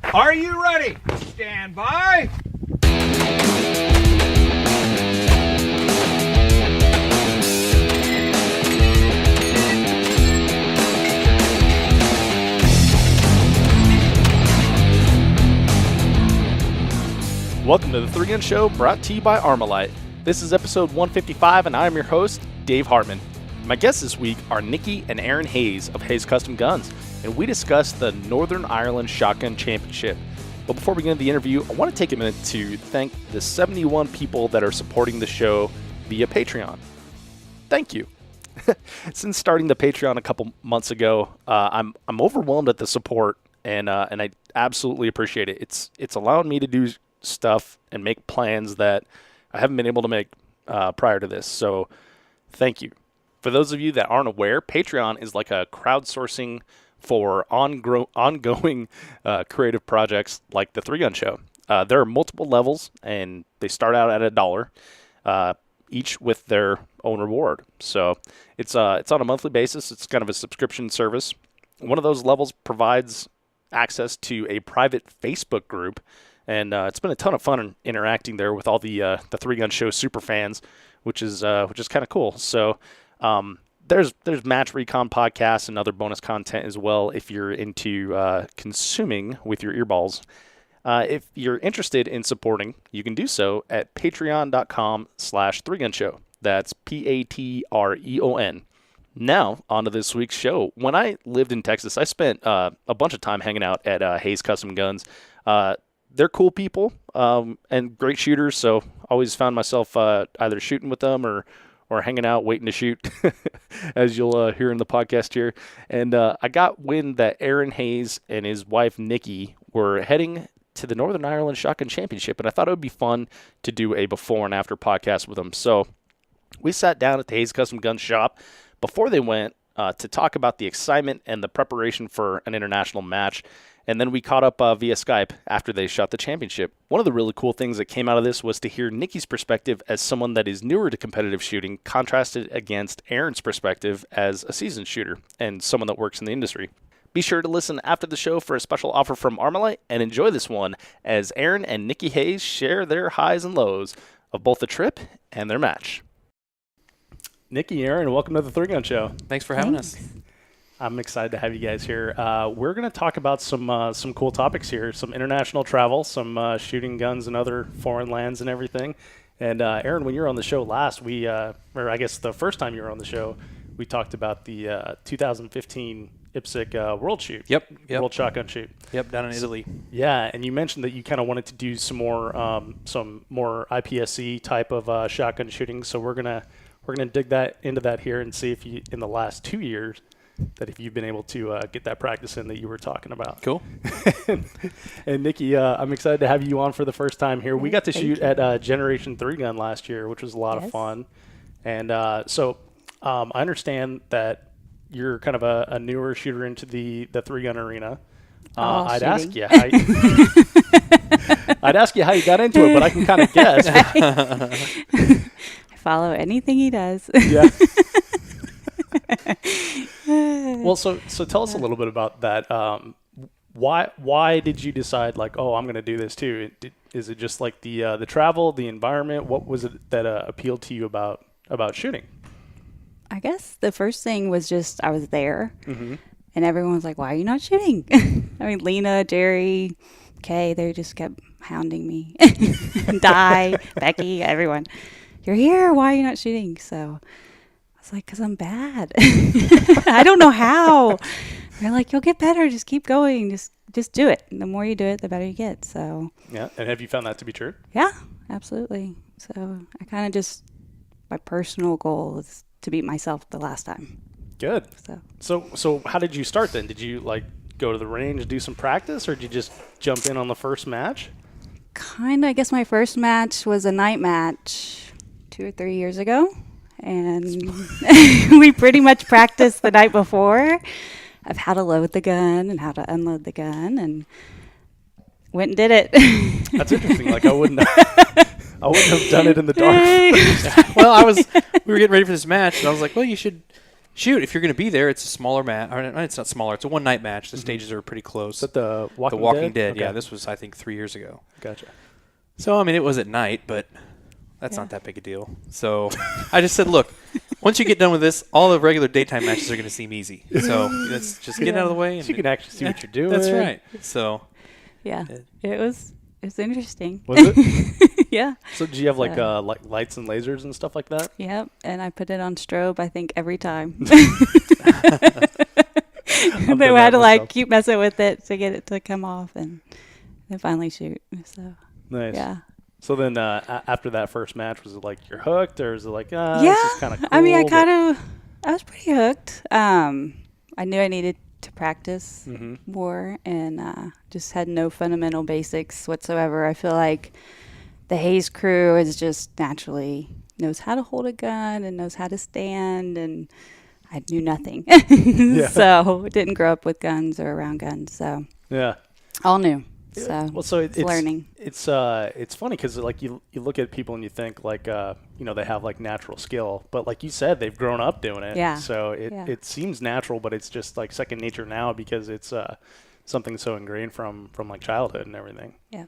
Are you ready? Stand by. Welcome to the 3-Gun Show, brought to you by Armalite. This is episode 155, and I am your host, Dave Hartman. My guests this week are Niki and Aaron Hayes of Hayes Custom Guns, and we discuss the Northern Ireland Shotgun Championship. But before we get into the interview, I want to take a minute to thank the 71 people that are supporting the show via Patreon. Thank you. Since starting the Patreon a couple months ago, I'm overwhelmed at the support, and I absolutely appreciate it. It's allowing me to do stuff and make plans that I haven't been able to make prior to this. So thank you. For those of you that aren't aware, Patreon is like a crowdsourcing for ongoing creative projects like the 3-Gun Show. There are multiple levels, and they start out at $1, each with their own reward. So it's on a monthly basis. It's kind of a subscription service. One of those levels provides access to a private Facebook group, and it's been a ton of fun interacting there with all the 3-Gun Show super fans, which is kind of cool. So there's match recon podcasts and other bonus content as well if you're into consuming with your earballs. If you're interested in supporting, you can do so at patreon.com/3gunshow. That's Patreon. Now, on to this week's show. When I lived in Texas, I spent a bunch of time hanging out at Hayes Custom Guns. They're cool people and great shooters, so always found myself either shooting with them or hanging out waiting to shoot, as you'll hear in the podcast here. And I got wind that Aaron Hayes and his wife Niki were heading to the Northern Ireland Shotgun Championship, and I thought it would be fun to do a before and after podcast with them. So we sat down at the Hayes Custom Gun shop before they went to talk about the excitement and the preparation for an international match. And then we caught up via Skype after they shot the championship. One of the really cool things that came out of this was to hear Niki's perspective as someone that is newer to competitive shooting contrasted against Aaron's perspective as a seasoned shooter and someone that works in the industry. Be sure to listen after the show for a special offer from Armalite and enjoy this one as Aaron and Niki Hayes share their highs and lows of both the trip and their match. Niki, Aaron, welcome to the 3-Gun Show. Thanks for having us. I'm excited to have you guys here. We're going to talk about some cool topics here, some international travel, some shooting guns in other foreign lands and everything. And Aaron, when you were on the show last, or I guess the first time you were on the show, we talked about the 2015 IPSC World Shoot. Yep. World Shotgun Shoot. Yep, down in Italy. Yeah, and you mentioned that you kind of wanted to do some more IPSC type of shotgun shooting. So we're gonna dig into that here and see if you, in the last 2 years, that if you've been able to get that practice in that you were talking about. Cool. And Niki, I'm excited to have you on for the first time here. We got to shoot at Generation 3-Gun last year, which was a lot of fun. And so I understand that you're kind of a newer shooter into the 3-Gun arena. I'd ask you how you got into it, but I can kind of guess. I follow anything he does. Yeah. Well, so tell us a little bit about that. Why did you decide, like, I'm going to do this too? Is it just like the travel, the environment? What was it that appealed to you about shooting? I guess the first thing was just I was there, and everyone was like, "Why are you not shooting?" I mean, Lena, Jerry, Kay, they just kept hounding me. Di, Becky, everyone. You're here. Why are you not shooting? So I was like, because I'm bad. I don't know how. They're like, you'll get better. Just keep going. Just do it. And the more you do it, the better you get. So yeah. And have you found that to be true? Yeah, absolutely. So I kind of my personal goal is to beat myself the last time. Good. So how did you start then? Did you like go to the range, do some practice, or did you just jump in on the first match? Kind of. I guess my first match was a night match 2 or 3 years ago. And we pretty much practiced the night before of how to load the gun and how to unload the gun, and went and did it. That's interesting. Like I wouldn't have done it in the dark. Well, we were getting ready for this match, and I was like, well, you should shoot, if you're going to be there, it's a smaller match. It's not smaller. It's a one-night match. The stages are pretty close. Is that the Walking Dead? Okay. Yeah, this was, I think, 3 years ago. Gotcha. So, I mean, it was at night, but that's not that big a deal. So I just said, look, once you get done with this, all the regular daytime matches are going to seem easy. So let's just get out of the way. So you can actually see what you're doing. That's right. So Yeah, it was interesting. Was it? Yeah. So do you have like lights and lasers and stuff like that? Yep, and I put it on strobe, I think, every time. They had to like keep messing with it to get it to come off and then finally shoot. So Nice. yeah. So then after that first match, was it like you're hooked, or is it like, Yeah. this is kind of cool? I mean, I was pretty hooked. I knew I needed to practice more and just had no fundamental basics whatsoever. I feel like the Hayes crew is just naturally knows how to hold a gun and knows how to stand, and I knew nothing. So didn't grow up with guns or around guns. So Yeah. all new. So, well, so it's learning. It's funny because like you look at people and you think like they have like natural skill, but like you said, they've grown up doing it. Yeah. So it seems natural, but it's just like second nature now because it's something so ingrained from like childhood and everything. Yeah.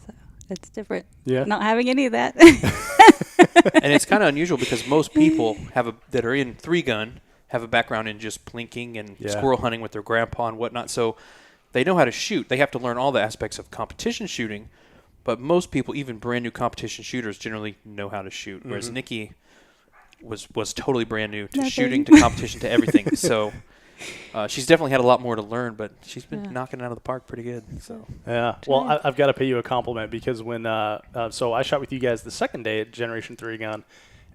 So it's different. Yeah. Not having any of that. And it's kind of unusual because most people that are in 3-gun have a background in just plinking and squirrel hunting with their grandpa and whatnot. So they know how to shoot. They have to learn all the aspects of competition shooting, but most people, even brand new competition shooters, generally know how to shoot. Whereas Niki was totally brand new to shooting, to competition, to everything. So she's definitely had a lot more to learn, but she's been knocking it out of the park pretty good. So yeah. Well, I've got to pay you a compliment because when so I shot with you guys the second day at Generation 3 Gun,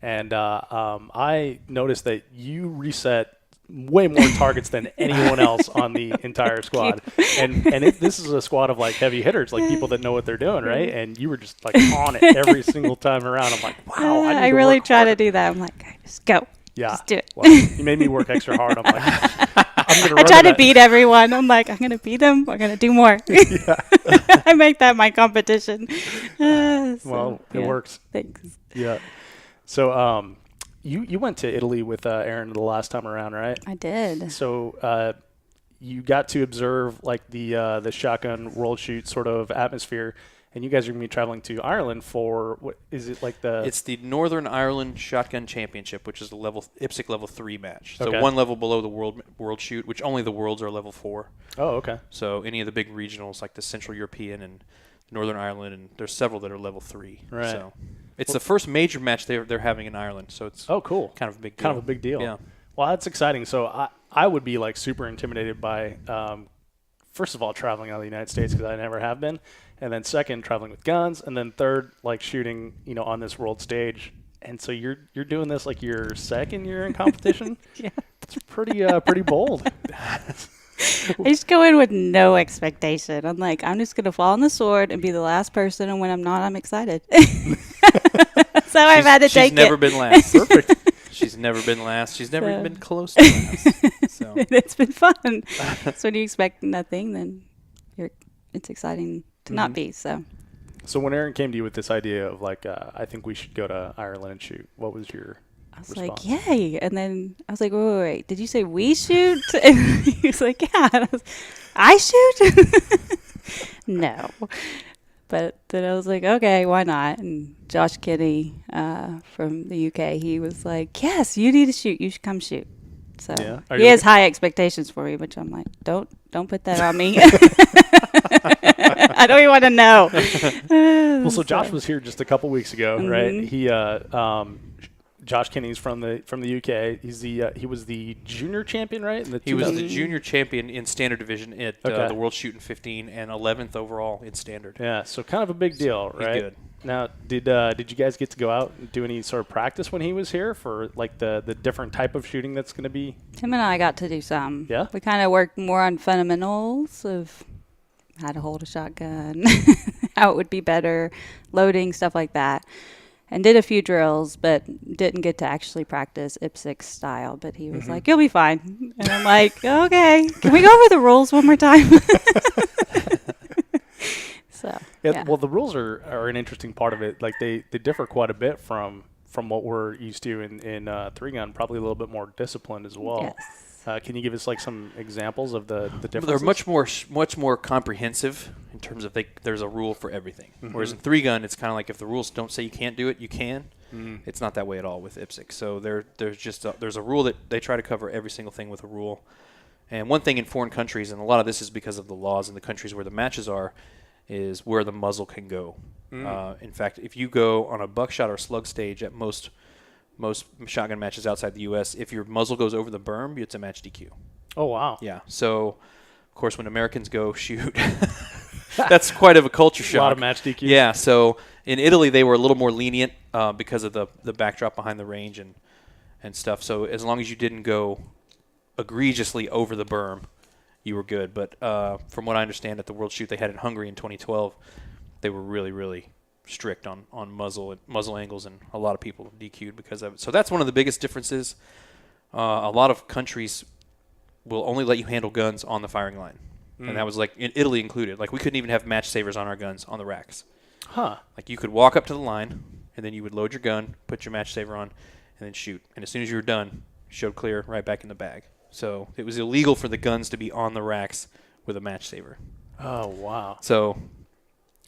and I noticed that you reset way more targets than anyone else on the entire squad. And this is a squad of like heavy hitters, like people that know what they're doing, right? And you were just like on it every single time around. I'm like, wow. I really try to do that. I'm like, okay, just go. Yeah. Just do it. Well, you made me work extra hard. I'm like, I try to beat everyone. I'm like, I'm going to beat them. I'm going to do more. I make that my competition. Well, it works. Thanks. Yeah. So, you went to Italy with Aaron the last time around, right? I did. So you got to observe like the Shotgun World Shoot sort of atmosphere, and you guys are going to be traveling to Ireland for what is it like the? It's the Northern Ireland Shotgun Championship, which is a IPSC level 3 match. So Okay. one level below the World Shoot, which only the Worlds are level 4. Oh, okay. So any of the big regionals like the Central European and Northern Ireland, and there's several that are level 3. Right. So it's the first major match they're having in Ireland. So it's cool. Kind of a big deal. Kind of a big deal. Yeah. Well, that's exciting. So I would be like super intimidated by first of all traveling out of the United States because I never have been, and then second traveling with guns, and then third like shooting on this world stage. And so you're doing this like your second year in competition. Yeah. It's pretty bold. I just go in with no expectation. I'm like, I'm just going to fall on the sword and be the last person, and when I'm not, I'm excited. So I've had to take it. She's never been last. Perfect. She's never been last. She's never even been close to last. So. It's been fun. So when you expect nothing, then it's exciting to not be. So when Aaron came to you with this idea of like, I think we should go to Ireland and shoot, what was your I was response? like, yay. And then I was like, wait, did you say we shoot? And he was like, yeah. And I shoot? No. But then I was like, okay, why not? And Josh Kinney from the UK, he was like, yes, you need to shoot. You should come shoot. So Yeah. he has high expectations for me, which I'm like, don't put that on me. I don't even want to know. Well, so Josh was here just a couple weeks ago, right? He Josh Kinney's from the UK. He was the junior champion, right? He was the junior champion in standard division at the World Shoot in 15 and 11th overall in standard. Yeah, so kind of a big deal, right? He's good. Now, did you guys get to go out and do any sort of practice when he was here for like the different type of shooting that's going to be? Tim and I got to do some. Yeah? We kind of worked more on fundamentals of how to hold a shotgun, how it would be better, loading, stuff like that. And did a few drills, but didn't get to actually practice IPSC style. But he was like, you'll be fine. And I'm like, okay, can we go over the rules one more time? So, Yeah. Well, the rules are an interesting part of it. Like they differ quite a bit from from what we're used to in three gun, probably a little bit more disciplined as well. Yes. Can you give us like some examples of the differences? They're much more comprehensive in terms of there's a rule for everything. Whereas in three gun, it's kind of like if the rules don't say you can't do it, you can. It's not that way at all with IPSC. So there's a rule that they try to cover every single thing with a rule. And one thing in foreign countries, and a lot of this is because of the laws in the countries where the matches are, is where the muzzle can go. In fact, if you go on a buckshot or slug stage at most shotgun matches outside the U.S., if your muzzle goes over the berm, it's a match DQ. Oh, wow. Yeah. So, of course, when Americans go shoot, that's quite of a culture shock. A lot of match DQs. Yeah. So in Italy, they were a little more lenient because of the backdrop behind the range and stuff. So as long as you didn't go egregiously over the berm, you were good. But from what I understand at the World Shoot they had in Hungary in 2012, they were really, really strict on muzzle angles, and a lot of people DQ'd because of it. So that's one of the biggest differences. A lot of countries will only let you handle guns on the firing line. And that was like in Italy included. Like we couldn't even have match savers on our guns on the racks. Huh. Like you could walk up to the line, and then you would load your gun, put your match saver on, and then shoot. And as soon as you were done, showed clear right back in the bag. So it was illegal for the guns to be on the racks with a match saver. Oh, wow. So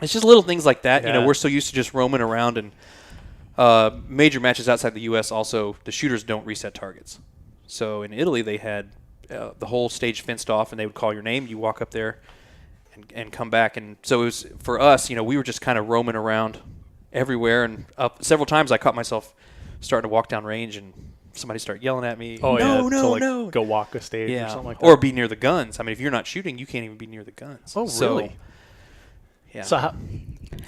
it's just little things like that. Yeah. You know, we're so used to just roaming around, and major matches outside the U.S. also, the shooters don't reset targets. So in Italy, they had the whole stage fenced off, and they would call your name. You walk up there and come back. And so it was, for us, you know, we were just kind of roaming around everywhere. And up several times I caught myself starting to walk down range, and somebody start yelling at me. Oh, No. Go walk a stage or something like that. Or be near the guns. I mean, if you're not shooting, you can't even be near the guns. Oh, So, really? yeah. So how,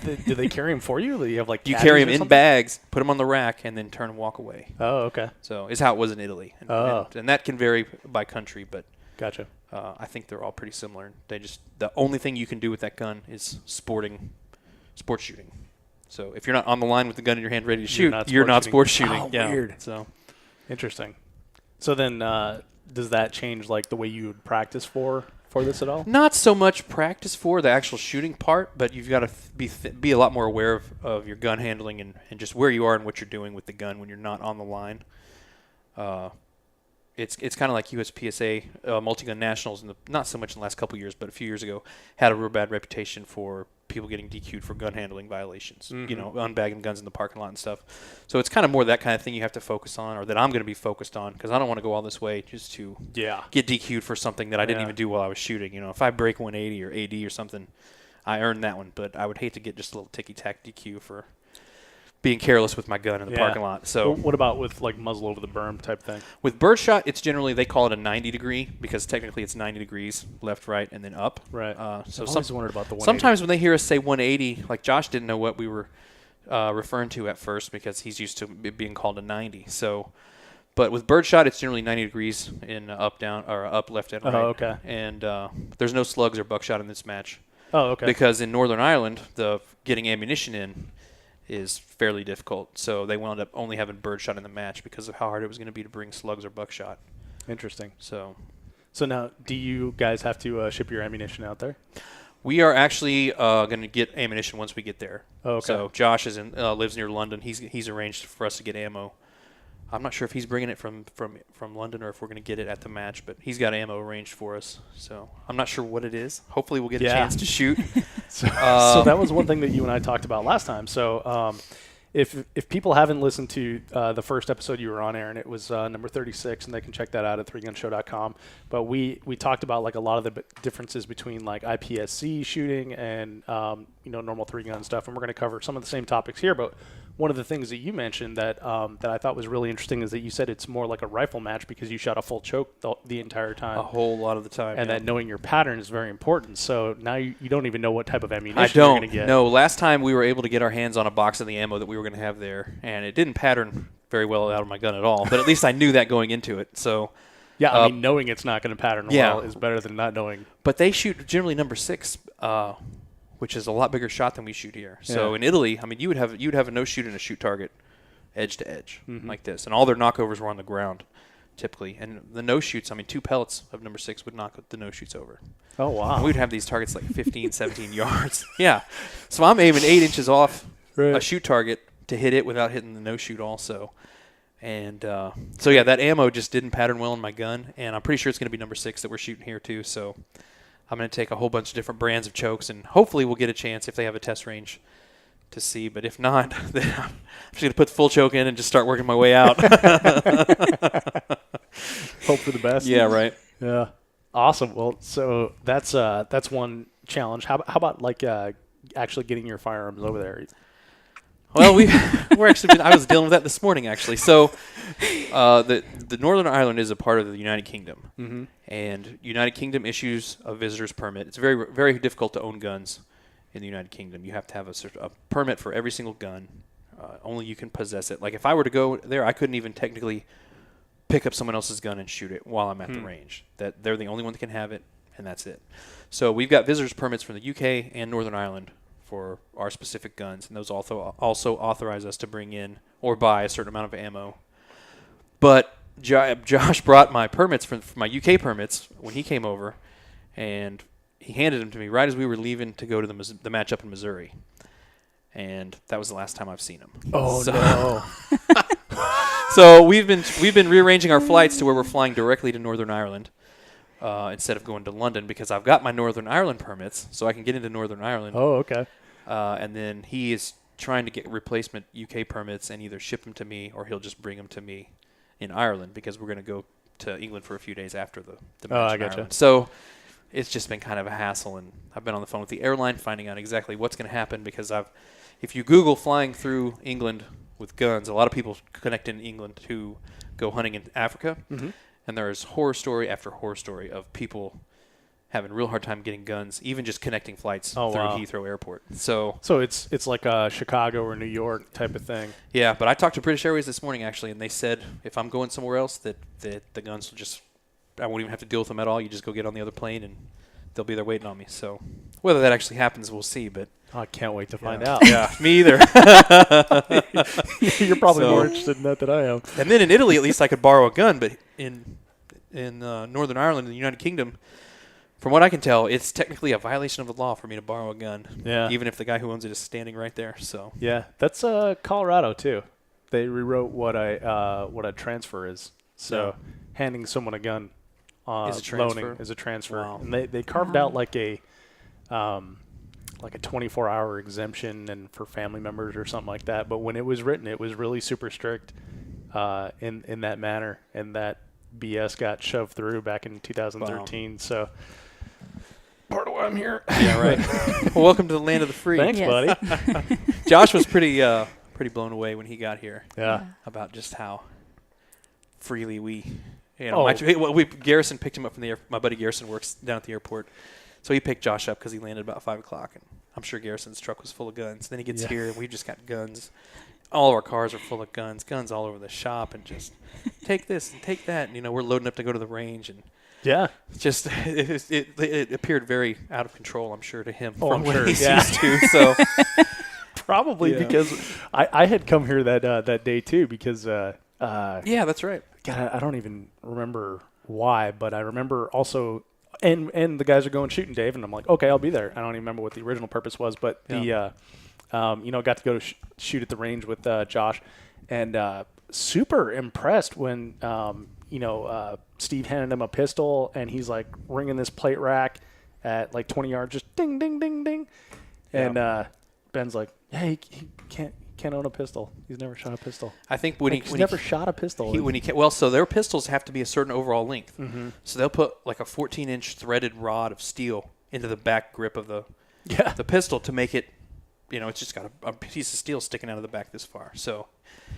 do they carry them for you? Do you have like You caddies carry or them in something? bags, put them on the rack, and then turn and walk away. Oh, okay. So it's how it was in Italy. And that can vary by country, but Gotcha. I think they're all pretty similar. The only thing you can do with that gun is sports shooting. So if you're not on the line with the gun in your hand ready to shoot, you're not sports shooting. Oh, yeah. weird. So Interesting. So then does that change like the way you would practice for this at all? not so much practice for the actual shooting part, but you've got to be a lot more aware of your gun handling and just where you are and what you're doing with the gun when you're not on the line. It's kind of like USPSA multi-gun nationals, not so much in the last couple of years, but a few years ago, had a real bad reputation for people getting DQ'd for gun handling violations, you know, unbagging guns in the parking lot and stuff. So it's kind of more that kind of thing you have to focus on, or that I'm going to be focused on, because I don't want to go all this way just to get DQ'd for something that I didn't even do while I was shooting. You know, if I break 180 or AD or something, I earned that one, but I would hate to get just a little ticky-tack DQ for being careless with my gun in the parking lot. So what about with like muzzle over the berm type thing? with birdshot, it's generally, they call it a 90 degree because technically it's 90 degrees left, right, and then up. Right. So I've always wondered about the 180. sometimes when they hear us say 180, like Josh didn't know what we were referring to at first because he's used to it being called a 90. So, but with birdshot, it's generally 90 degrees in up, down, or up, left, and right. Oh, okay. And there's no slugs or buckshot in this match. Oh, okay. Because in Northern Ireland, the getting ammunition in is fairly difficult. So they wound up only having birdshot in the match because of how hard it was going to be to bring slugs or buckshot. Interesting. So now, do you guys have to ship your ammunition out there? we are actually going to get ammunition once we get there. Oh, okay. So Josh is lives near London. He's arranged for us to get ammo. I'm not sure if he's bringing it from London or if we're going to get it at the match, but he's got ammo arranged for us. So I'm not sure what it is. Hopefully we'll get a chance to shoot. So that was one thing that you and I talked about last time. So if people haven't listened to the first episode you were on, Aaron, it was number 36, and they can check that out at 3gunshow.com. But we talked about like a lot of the differences between like IPSC shooting and normal 3-gun stuff, and we're going to cover some of the same topics here. But one of the things that you mentioned that I thought was really interesting is that you said it's more like a rifle match because you shot a full choke the entire time. A whole lot of the time. And that knowing your pattern is very important. So now you don't even know what type of ammunition you're going to get. No, last time we were able to get our hands on a box of the ammo that we were going to have there, and it didn't pattern very well out of my gun at all. But at least I knew that going into it. So yeah, I mean, knowing it's not going to pattern well is better than not knowing. But they shoot generally number 6, which is a lot bigger shot than we shoot here. So in Italy, I mean, you'd have a no shoot and a shoot target edge to edge like this, and all their knockovers were on the ground typically. And the no shoots, I mean, 2 pellets of number 6 would knock the no shoots over. Oh wow! And we'd have these targets like 15, 17 yards. Yeah, so I'm aiming 8 inches off a shoot target, to hit it without hitting the no shoot also. And so yeah, that ammo just didn't pattern well in my gun, and I'm pretty sure it's going to be number 6 that we're shooting here too. So I'm going to take a whole bunch of different brands of chokes, and hopefully we'll get a chance if they have a test range to see. But if not, then I'm just going to put the full choke in and just start working my way out. Hope for the best. Yeah, right. Yeah. Awesome. Well, so that's one challenge. How about like actually getting your firearms over there? Well, we're actually. I was dealing with that this morning, actually. So, the Northern Ireland is a part of the United Kingdom, and United Kingdom issues a visitor's permit. It's very, very difficult to own guns in the United Kingdom. You have to have a permit for every single gun. Only you can possess it. Like if I were to go there, I couldn't even technically pick up someone else's gun and shoot it while I'm at the range. That they're the only one that can have it, and that's it. So we've got visitors permits from the UK and Northern Ireland for our specific guns, and those also authorize us to bring in or buy a certain amount of ammo. But Josh brought my permits for my UK permits when he came over, and he handed them to me right as we were leaving to go to the matchup in Missouri, and that was the last time I've seen him. Oh no! So we've been rearranging our flights to where we're flying directly to Northern Ireland instead of going to London, because I've got my Northern Ireland permits, so I can get into Northern Ireland. Oh, okay. And then he is trying to get replacement UK permits and either ship them to me or he'll just bring them to me in Ireland, because we're going to go to England for a few days after the match in Ireland. So it's just been kind of a hassle, and I've been on the phone with the airline finding out exactly what's going to happen, because if you Google flying through England with guns, a lot of people connect in England to go hunting in Africa, and there's horror story after horror story of people having a real hard time getting guns, even just connecting flights through Heathrow Airport. So it's like a Chicago or New York type of thing. Yeah, but I talked to British Airways this morning, actually, and they said if I'm going somewhere else, that the guns will just, I won't even have to deal with them at all. You just go get on the other plane, and they'll be there waiting on me. So whether that actually happens, we'll see. But I can't wait to find out. Yeah, me either. You're probably more interested in that than I am. And then in Italy, at least I could borrow a gun, but in Northern Ireland, in the United Kingdom, from what I can tell, it's technically a violation of the law for me to borrow a gun, even if the guy who owns it is standing right there. So yeah, that's Colorado too. They rewrote what a transfer is. So handing someone a gun loaning is a transfer. Wow. And they carved out like a 24-hour exemption and for family members or something like that. But when it was written, it was really super strict in that manner, and that BS got shoved through back in 2013. Wow. So part of why I'm here. Yeah, right. Well, welcome to the land of the free. Thanks, buddy. Josh was pretty blown away when he got here. Yeah. About just how freely Garrison picked him up from the my buddy Garrison works down at the airport, so he picked Josh up because he landed about 5 o'clock, and I'm sure Garrison's truck was full of guns. Then he gets here, and we've just got guns. All of our cars are full of guns all over the shop, and just take this and take that. And, we're loading up to go to the range, and just it appeared very out of control, I'm sure, to him from what he's used to. So probably because I had come here that day too, because that's right. God, I don't even remember why, but I remember also. And the guys are going shooting, Dave, and I'm like, okay, I'll be there. I don't even remember what the original purpose was, but got to go to shoot at the range with Josh, and super impressed when Steve handed him a pistol, and he's like ringing this plate rack at like 20 yards, just ding, ding, ding, ding, and Ben's like, yeah, he can't own a pistol. He's never shot a pistol. I think he's never shot a pistol. So their pistols have to be a certain overall length. Mm-hmm. So they'll put like a 14-inch threaded rod of steel into the back grip of the pistol to make it, it's just got a piece of steel sticking out of the back this far. So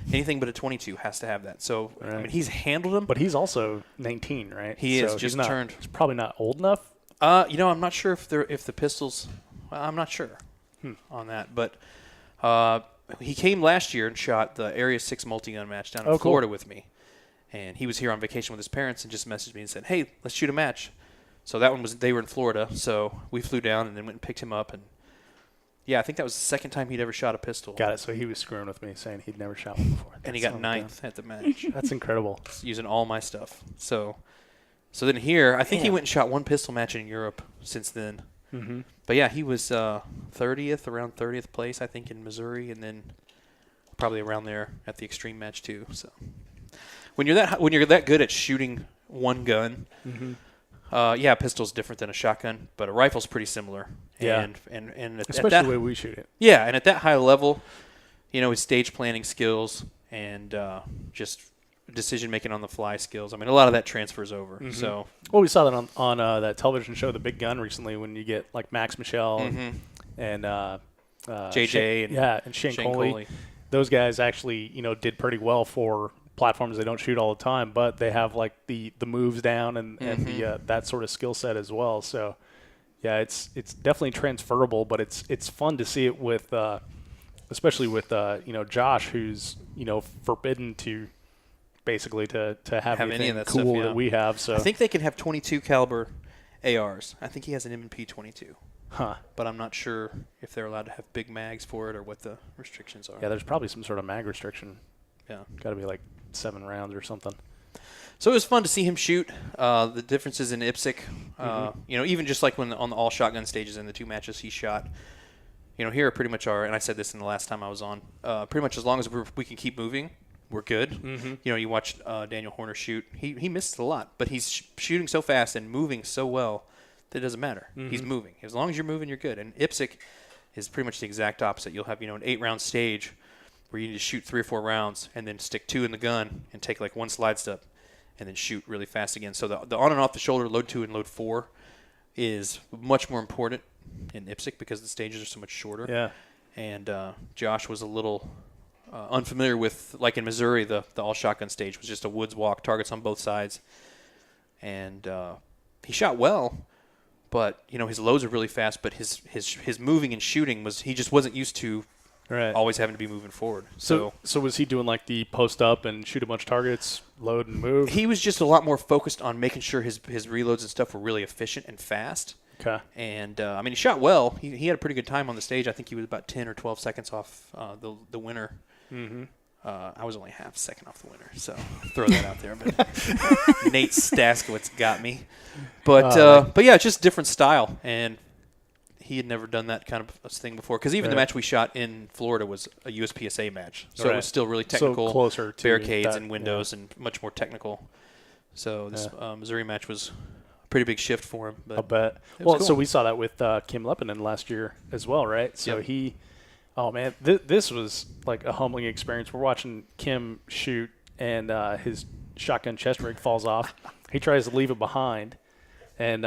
anything but a 22 has to have that. So I mean, he's handled them. But he's also 19, right? He is just turned. He's probably not old enough. I'm not sure if the pistols. Well, I'm not sure on that, but. He came last year and shot the Area 6 multi-gun match down in Florida with me. And he was here on vacation with his parents and just messaged me and said, hey, let's shoot a match. So that one they were in Florida. So we flew down and then went and picked him up. And, I think that was the second time he'd ever shot a pistol. Got it. So he was screwing with me, saying he'd never shot one before. And he got 9th at the match. That's incredible. Using all my stuff. So then here, I think he went and shot one pistol match in Europe since then. Mm-hmm. But he was 30th, around 30th place, I think, in Missouri, and then probably around there at the extreme match too. So when you're that good at shooting one gun, a pistol's different than a shotgun, but a rifle's pretty similar. Yeah. And especially the way we shoot it. Yeah, and at that high level, his stage planning skills and just decision-making on the fly skills. I mean, a lot of that transfers over. So, well, we saw that on that television show, The Big Gun, recently, when you get like Max Michel and JJ and Shane Coley. Those guys actually, did pretty well for platforms they don't shoot all the time, but they have like the moves down and the that sort of skill set as well. So, yeah, it's definitely transferable, but it's fun to see it with, especially with Josh, who's forbidden to. Basically, to have anything any of that cool stuff, that we have. So I think they can have 22 caliber ARs. I think he has an M&P 22. But I'm not sure if they're allowed to have big mags for it or what the restrictions are. Yeah, there's probably some sort of mag restriction. Yeah. Got to be like 7 rounds or something. So it was fun to see him shoot. The differences in IPSC, even just like when on the all shotgun stages in the 2 matches he shot. Here pretty much are, and I said this in the last time I was on, pretty much as long as we can keep moving, we're good. You watched Daniel Horner shoot. He missed a lot, but he's shooting so fast and moving so well that it doesn't matter. He's moving. As long as you're moving, you're good. And IPSC is pretty much the exact opposite. You'll have, an 8-round stage where you need to shoot 3 or 4 rounds and then stick 2 in the gun and take like 1 slide step and then shoot really fast again. So the on and off the shoulder, load 2 and load 4 is much more important in IPSC because the stages are so much shorter. Yeah. And Josh was a little unfamiliar with, like in Missouri, the all shotgun stage was just a woods walk, targets on both sides, and he shot well, but his loads are really fast. But his moving and shooting he just wasn't used to always having to be moving forward. So was he doing like the post up and shoot a bunch of targets, load and move? He was just a lot more focused on making sure his reloads and stuff were really efficient and fast. Okay. And he shot well. He had a pretty good time on the stage. I think he was about 10 or 12 seconds off the winner. I was only half a second off the winner, so throw that out there. But Nate Staskowitz got me. But yeah, it's just different style, and he had never done that kind of a thing before. Because even the match we shot in Florida was a USPSA match, so it was still really technical, so closer to barricades and windows, and much more technical. So this Missouri match was a pretty big shift for him. But I'll bet. Well, cool. So we saw that with Kim Lepinen last year as well, right? So he. Oh, man, this was like a humbling experience. We're watching Kim shoot, and his shotgun chest rig falls off. He tries to leave it behind, and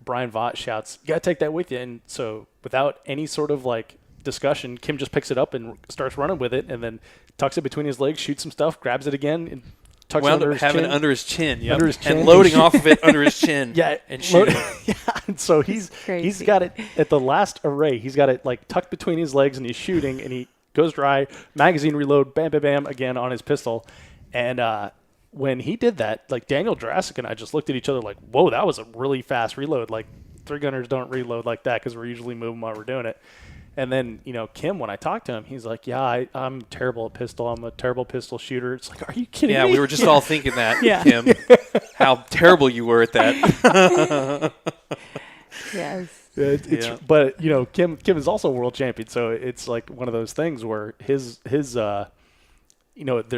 Brian Vaught shouts, "You got to take that with you." And so without any sort of like discussion, Kim just picks it up and starts running with it, and then tucks it between his legs, shoots some stuff, grabs it again, and tucks it under his chin. Under his chin, Under his chin. And loading off of it under his chin. And shooting. And so he's got it at the last array. He's got it like tucked between his legs, and he's shooting, and he goes dry, magazine reload, bam, bam, bam, again on his pistol. And when he did that, like Daniel Jurassic and I just looked at each other like, whoa, that was a really fast reload. Like 3-gunners don't reload like that because we're usually moving while we're doing it. And then, Kim, when I talked to him, he's like, yeah, I'm terrible at pistol. I'm a terrible pistol shooter. It's like, are you kidding me? Yeah, we were just all thinking that, Kim, how terrible you were at that. Yes. But, Kim is also a world champion. So it's like one of those things where his there's a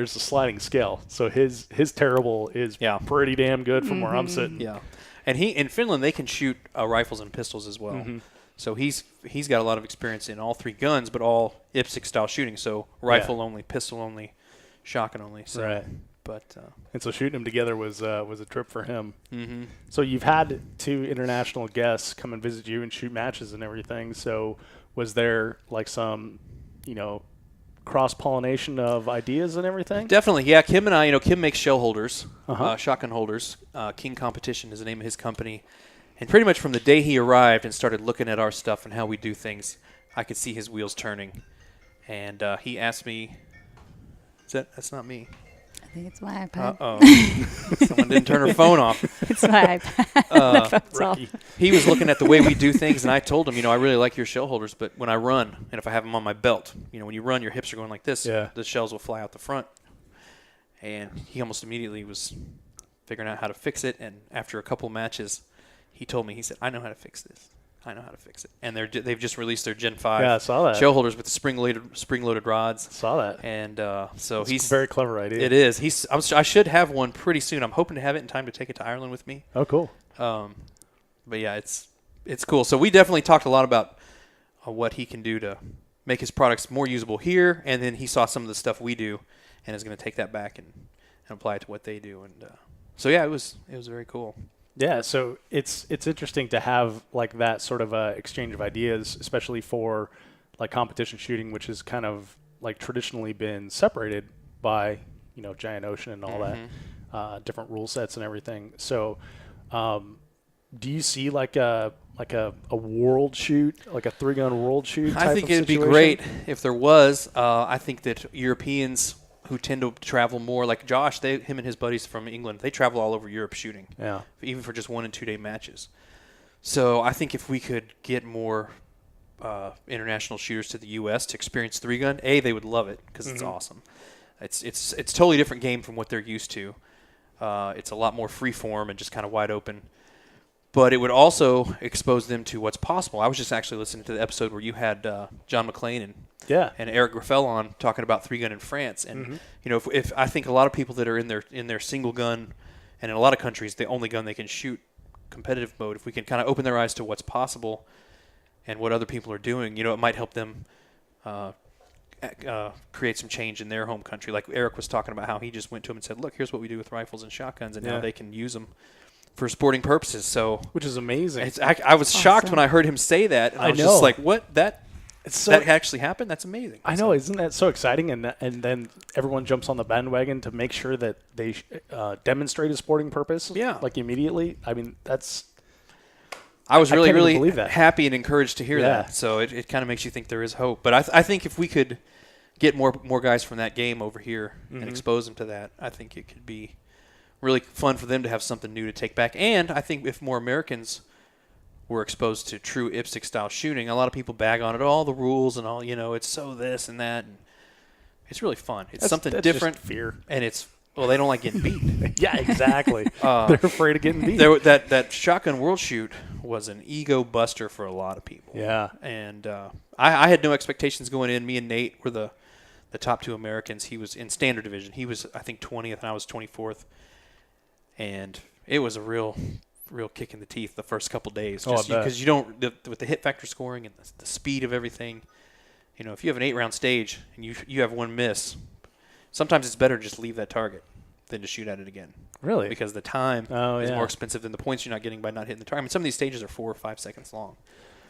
sliding scale. So his terrible is pretty damn good from where I'm sitting. Yeah. And in Finland, they can shoot rifles and pistols as well. So he's got a lot of experience in all 3 guns, but all IPSC style shooting. So rifle only, pistol only, shotgun only. So, right. But and so shooting them together was a trip for him. So you've had 2 international guests come and visit you and shoot matches and everything. So was there like some, cross-pollination of ideas and everything? Definitely, yeah. Kim and I, Kim makes shell holders, shotgun holders. King Competition is the name of his company. And pretty much from the day he arrived and started looking at our stuff and how we do things, I could see his wheels turning. And he asked me, that's not me. I think it's my iPad. Uh-oh. Someone didn't turn her phone off. It's my iPad. The phone's off. He was looking at the way we do things, and I told him, I really like your shell holders, but when I run, and if I have them on my belt, when you run, your hips are going like this, the shells will fly out the front. And he almost immediately was figuring out how to fix it, and after a couple matches, he told me, he said, I know how to fix this. I know how to fix it. And they've just released their Gen 5 Yeah, I saw that. shell holders with the spring-loaded rods. Saw that. And so It's he's a very clever idea. It is. I should have one pretty soon. I'm hoping to have it in time to take it to Ireland with me. Oh, cool. But yeah, it's cool. So we definitely talked a lot about what he can do to make his products more usable here, and then he saw some of the stuff we do, and is going to take that back and apply it to what they do. And so yeah, it was very cool. Yeah, so it's interesting to have like that sort of exchange of ideas, especially for like competition shooting, which has kind of like traditionally been separated by Giant Ocean and all that, different rule sets and everything. So, do you see like a world shoot, like a 3-gun world shoot? I think it'd be great if there was. I think that Europeans who tend to travel more, like Josh, him and his buddies from England, they travel all over Europe shooting. Yeah. Even for just 1 and 2 day matches. So I think if we could get more international shooters to the U.S. to experience 3-gun, they would love it because it's awesome. It's a totally different game from what they're used to. It's a lot more free form and just kind of wide open. But it would also expose them to what's possible. I was just actually listening to the episode where you had John McClain and Eric Graffel on talking about 3-gun in France. And if I think a lot of people that are in their single gun, and in a lot of countries the only gun they can shoot competitive mode, if we can kind of open their eyes to what's possible and what other people are doing, it might help them create some change in their home country. Like Eric was talking about how he just went to him and said, look, here's what we do with rifles and shotguns, and now they can use them for sporting purposes. So, which is amazing. I was shocked when I heard him say that. And I was just like, what? That actually happened? That's amazing. I know. Isn't that so exciting? And then everyone jumps on the bandwagon to make sure that they demonstrate a sporting purpose. Yeah. Like immediately. I mean, I was really, really believe that. happy and encouraged to hear that. So it kind of makes you think there is hope. But I think if we could get more guys from that game over here and expose them to that, I think it could be really fun for them to have something new to take back. And I think if more Americans were exposed to true IPSC-style shooting, a lot of people bag on it, all the rules and all, it's so this and that. And it's really fun. It's something different. Just fear. And they don't like getting beat. Yeah, exactly. They're afraid of getting beat. That Shotgun World Shoot was an ego buster for a lot of people. Yeah. And I had no expectations going in. Me and Nate were the top 2 Americans. He was in standard division. He was, I think, 20th, and I was 24th. And it was a real kick in the teeth the first couple days, just because you don't with the hit factor scoring and the speed of everything. If you have an 8-round stage and you have one miss, sometimes it's better to just leave that target than to shoot at it again. Really? Because the time is more expensive than the points you're not getting by not hitting the target. I mean, some of these stages are 4 or 5 seconds long.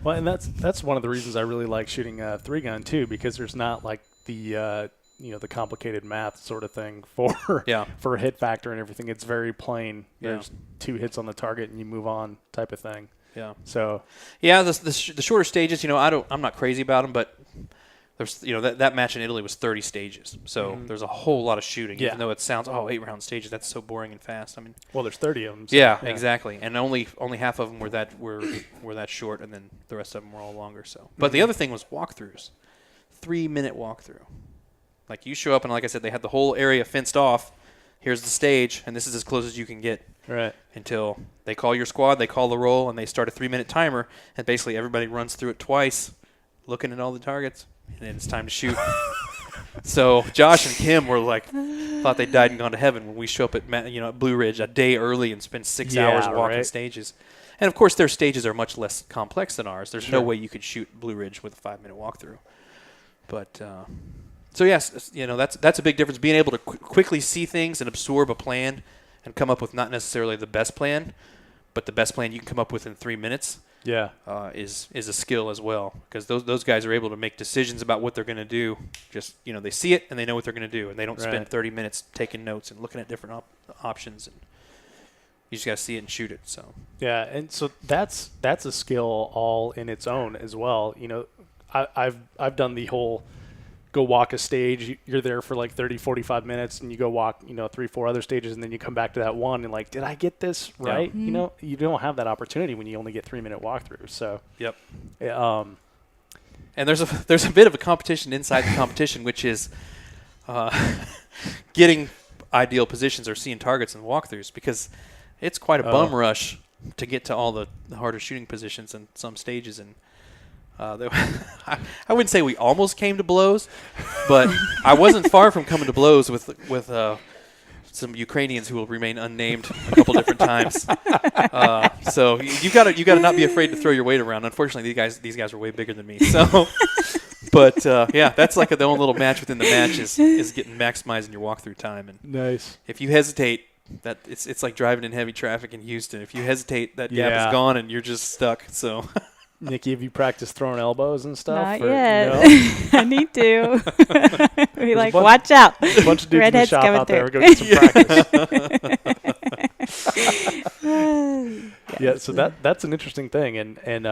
Well, and that's one of the reasons I really like shooting 3-gun too, because there's not like the the complicated math sort of thing for a hit factor and everything. It's very plain. There's 2 hits on the target and you move on type of thing. Yeah. So. Yeah, the shorter stages, I'm not crazy about them, but there's that match in Italy was 30 stages, so there's a whole lot of shooting. Even though it sounds 8-round stages, that's so boring and fast. I mean, well, there's 30 of them. So, yeah, exactly, and only half of them were that short, and then the rest of them were all longer. So, but the other thing was walkthroughs, 3-minute walkthrough. Like you show up and like I said, they had the whole area fenced off. Here's the stage, and this is as close as you can get. Right. Until they call your squad, they call the roll, and they start a 3-minute timer, and basically everybody runs through it twice, looking at all the targets, and then it's time to shoot. So Josh and Kim were like, thought they died and gone to heaven when we show up at Blue Ridge a day early and spend 6 hours walking stages. And of course, their stages are much less complex than ours. There's no way you could shoot Blue Ridge with a 5-minute walkthrough. But so yes, that's a big difference. Being able to quickly see things and absorb a plan and come up with not necessarily the best plan, but the best plan you can come up with in 3 minutes. Yeah, is a skill as well, because those guys are able to make decisions about what they're going to do. Just they see it and they know what they're going to do, and they don't spend 30 minutes taking notes and looking at different options. And you just got to see it and shoot it. So yeah, and so that's a skill all in its own as well. I've done the whole go walk a stage. You're there for like 30, 45 minutes, and you go walk 3-4 other stages, and then you come back to that one and like, did I get this right? Yeah. You don't have that opportunity when you only get 3-minute walkthroughs. So yep. And there's a bit of a competition inside the competition, which is getting ideal positions or seeing targets in walkthroughs, because it's quite a bum rush to get to all the harder shooting positions in some stages, and I wouldn't say we almost came to blows, but I wasn't far from coming to blows with some Ukrainians who will remain unnamed a couple different times. So you gotta not be afraid to throw your weight around. Unfortunately, these guys were way bigger than me. So, but yeah, that's like the only little match within the match is getting maximizing your walkthrough time. And nice. If you hesitate, that it's like driving in heavy traffic in Houston. If you hesitate, that gap is gone and you're just stuck. So. Nikki, have you practiced throwing elbows and stuff? Not yet. No? I need to. Be like, watch out. A bunch of dudes in the Redhead's shop coming out there. through. We're going to get some practice. Yeah, so that's an interesting thing, and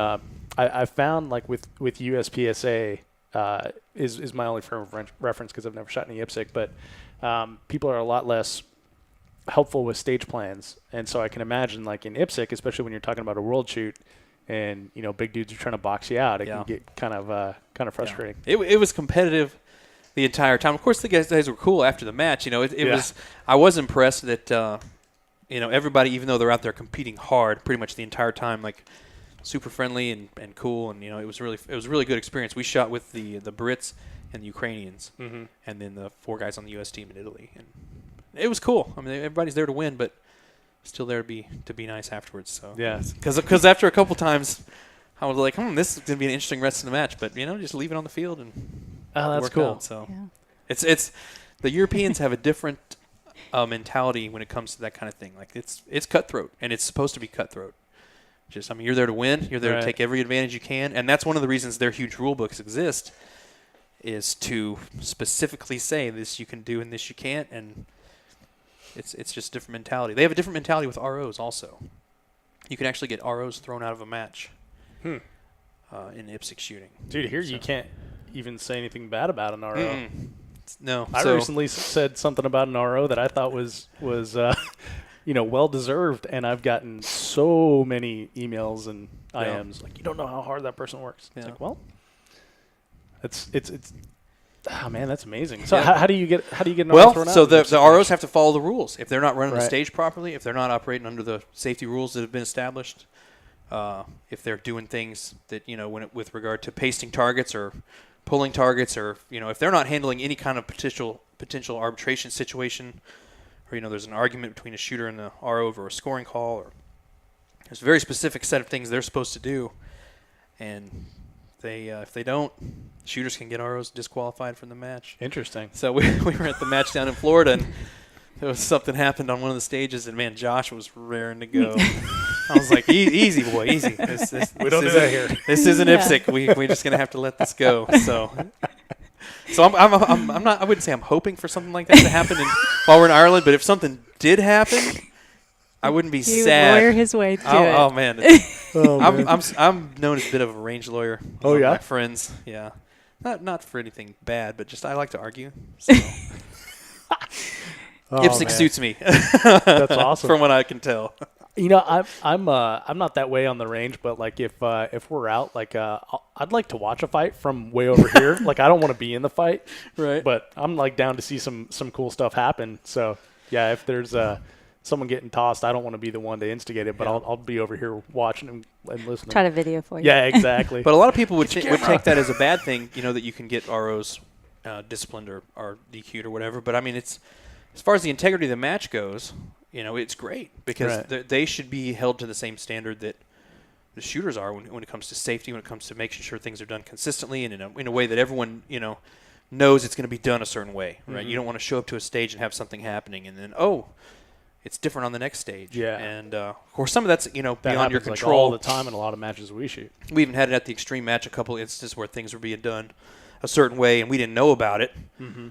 I found like with USPSA is my only frame of reference because I've never shot any IPSC, but people are a lot less helpful with stage plans, and so I can imagine like in IPSC, especially when you're talking about a world shoot. And big dudes are trying to box you out. It can get kind of frustrating. Yeah. It was competitive the entire time. Of course, the guys were cool after the match. It was. I was impressed that everybody, even though they're out there competing hard, pretty much the entire time, like super friendly and cool. And it was a really good experience. We shot with the Brits and the Ukrainians, and then the 4 guys on the U.S. team in Italy, and it was cool. I mean, everybody's there to win, but. Still there to be nice afterwards. So yeah, because after a couple times, I was like, this is gonna be an interesting rest of the match. But just leave it on the field and that's work cool. out. So it's the Europeans have a different mentality when it comes to that kind of thing. Like it's cutthroat, and it's supposed to be cutthroat. You're there to win. You're there to take every advantage you can, and that's one of the reasons their huge rule books exist, is to specifically say this you can do and this you can't, and It's just a different mentality. They have a different mentality with ROs also. You can actually get ROs thrown out of a match in IPSC shooting. Dude, here you can't even say anything bad about an RO. No. I recently said something about an RO that I thought was well-deserved, and I've gotten so many emails and IMs like, you don't know how hard that person works. It's like, well, it's oh man, that's amazing. So how do you get an RO thrown out? So the ROs have to follow the rules. If they're not running the stage properly, if they're not operating under the safety rules that have been established, if they're doing things that with regard to pasting targets or pulling targets, or if they're not handling any kind of potential arbitration situation, or there's an argument between a shooter and the RO over a scoring call, or there's a very specific set of things they're supposed to do, and if they don't, shooters can get ROs disqualified from the match. Interesting. So we were at the match down in Florida, and there was something happened on one of the stages, and man, Josh was raring to go. I was like, easy boy, easy. We don't do that here. This isn't IPSC. We're just gonna have to let this go. So I'm not. I wouldn't say I'm hoping for something like that to happen while we're in Ireland, but if something did happen, I wouldn't be sad. He would lawyer his way through it. Oh man. I'm known as a bit of a range lawyer. Oh yeah, my friends. Yeah, not for anything bad, but just I like to argue. So. IPSC suits me. That's awesome. From what I can tell. I'm not that way on the range, but like if we're out, like I'd like to watch a fight from way over here. Like I don't want to be in the fight, right? But I'm like down to see some cool stuff happen. So yeah, if there's someone getting tossed, I don't want to be the one to instigate it, but I'll be over here watching and listening. Try to video for you. Yeah, exactly. But a lot of people would take that as a bad thing, that you can get ROs disciplined or DQ'd or whatever. But I mean, it's as far as the integrity of the match goes, it's great because they should be held to the same standard that the shooters are when it comes to safety, when it comes to making sure things are done consistently and in a way that everyone knows it's going to be done a certain way. Right? Mm-hmm. You don't want to show up to a stage and have something happening and then it's different on the next stage. Yeah. And, of course, some of that's, beyond your control. Like all the time in a lot of matches we shoot. We even had it at the extreme match, a couple instances where things were being done a certain way and we didn't know about it. Mm-hmm.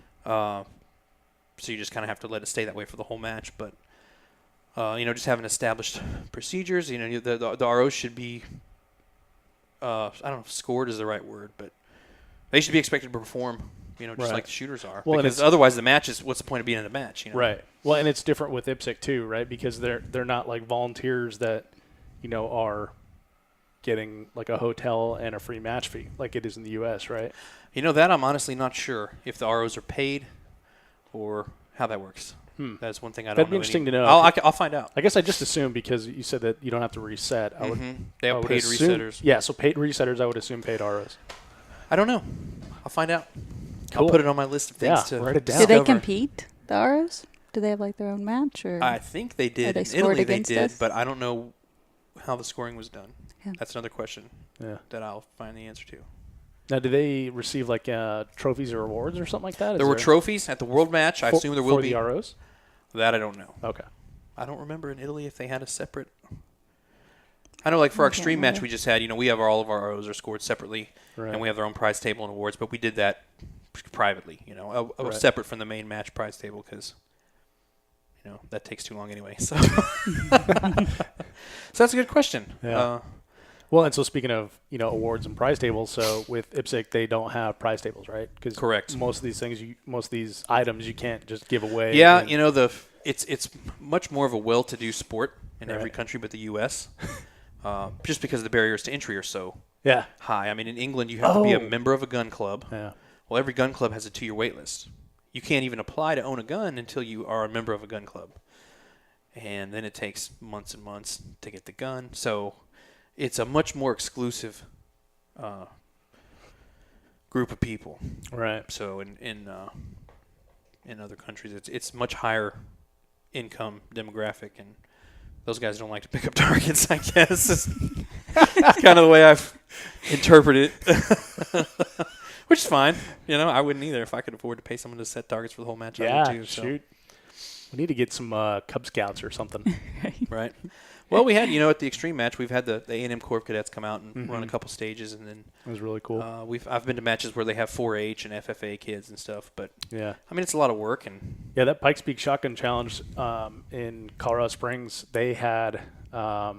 So you just kind of have to let it stay that way for the whole match. But, just having established procedures, the ROs should be, I don't know if scored is the right word, but they should be expected to perform just like the shooters are. Well, because otherwise the match is, what's the point of being in a match? Right. Well, and it's different with IPSC too, right? Because they're not like volunteers that, are getting like a hotel and a free match fee like it is in the U.S., right? That I'm honestly not sure if the ROs are paid or how that works. That's one thing I don't That'd know. be interesting to know. I'll find out. I guess I just assumed because you said that you don't have to reset. They have paid resetters. Yeah, so paid resetters, I would assume paid ROs. I don't know. I'll find out. Cool. I'll put it on my list of things to write it down. Do they discover. compete, the ROs? Do they have like their own match? Or I think they did. they In scored Italy they against did, us? but I don't know how the scoring was done. Yeah. That's another question Yeah. that I'll find the answer to. Now, do they receive like trophies or awards or something like that? There were trophies at the World Match. I assume there will for be. the ROs? That I don't know. Okay. I don't remember in Italy if they had a separate. I know, like for our extreme match we just had, we have all of our ROs are scored separately, Right. and we have their own prize table and awards. But we did that privately, separate from the main match prize table because, that takes too long anyway. So, so that's a good question. Yeah. Well, and so speaking of awards and prize tables, so with IPSC they don't have prize tables, right? Because correct. Most of these items you can't just give away. Yeah, it's much more of a well-to-do sport in every country but the U.S. Just because the barriers to entry are so high. I mean, in England you have to be a member of a gun club. Yeah. Well, every gun club has a 2-year wait list. You can't even apply to own a gun until you are a member of a gun club, and then it takes months and months to get the gun. So it's a much more exclusive group of people. Right. So in other countries, it's much higher income demographic, and those guys don't like to pick up targets, I guess. It's kind of the way I've interpreted it. Which is fine. I wouldn't either. If I could afford to pay someone to set targets for the whole match, I would too. So. Shoot. We need to get some Cub Scouts or something. Right. Well, we had, at the extreme match, we've had the A&M Corps of Cadets come out and run a couple stages, and then it was really cool. I've been to matches where they have 4-H and FFA kids and stuff, but yeah, I mean it's a lot of work. And that Pikes Peak Shotgun Challenge in Colorado Springs, they had I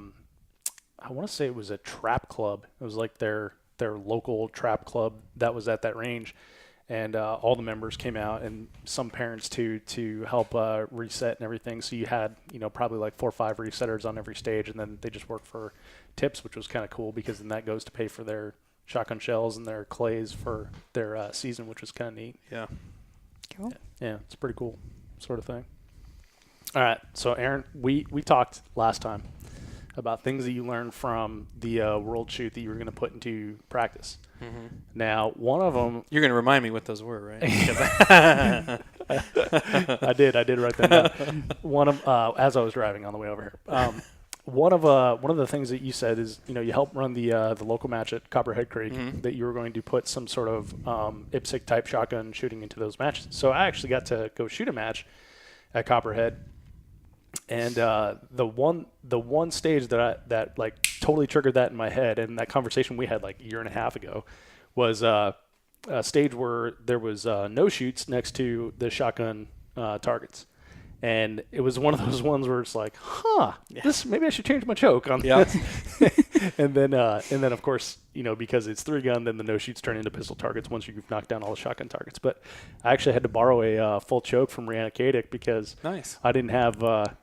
want to say it was a trap club. It was like their local trap club that was at that range. And all the members came out, and some parents too, to help reset and everything. So you had, probably like 4 or 5 resetters on every stage, and then they just worked for tips, which was kind of cool because then that goes to pay for their shotgun shells and their clays for their season, which was kind of neat. Yeah. Cool. Yeah, it's a pretty cool sort of thing. All right, so Aaron, we talked last time about things that you learned from the World Shoot that you were going to put into practice. Mm-hmm. Now, one of them... You're going to remind me what those were, right? I did write them down. One of as I was driving on the way over here. One of the things that you said is, you helped run the local match at Copperhead Creek, that you were going to put some sort of IPSC type shotgun shooting into those matches. So I actually got to go shoot a match at Copperhead. And the one stage that like totally triggered that in my head, and that conversation we had like a year and a half ago, was a stage where there was no shoots next to the shotgun targets, and it was one of those ones where it's like, this maybe I should change my choke on this. and then of course, because it's 3-gun, then the no shoots turn into pistol targets once you've knocked down all the shotgun targets. But I actually had to borrow a full choke from Rihanna Kadick because I didn't have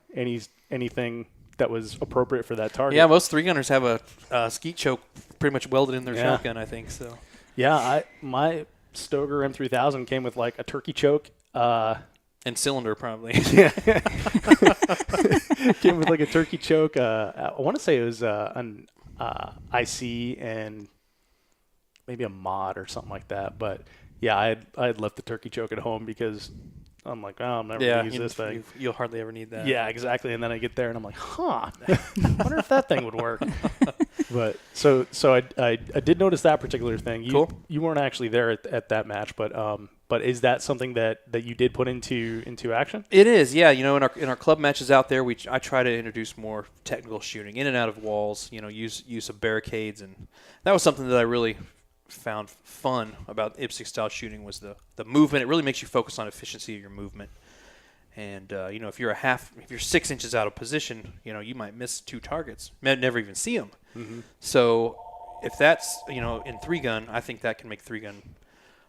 anything that was appropriate for that target. Yeah, most 3-gunners have a skeet choke pretty much welded in their shotgun, I think. So. Yeah, my Stoeger M3000 came with like a turkey choke. And cylinder, probably. Yeah. Came with like a turkey choke. I want to say it was an IC and maybe a mod or something like that. But yeah, I had left the turkey choke at home because I'm like, I'm never going to use this thing. You'll hardly ever need that. Yeah, exactly. And then I get there and I'm like, I wonder if that thing would work. But so I did notice that particular thing. Cool. You weren't actually there at that match, but is that something that you did put into action? It is, yeah. In our club matches out there, I try to introduce more technical shooting in and out of walls. Use of barricades, and that was something that I really found fun about IPSC style shooting was the movement. It really makes you focus on efficiency of your movement. And if you're 6 inches out of position, you might miss 2 targets, might never even see them. Mm-hmm. So if that's in 3-gun, I think that can make 3-gun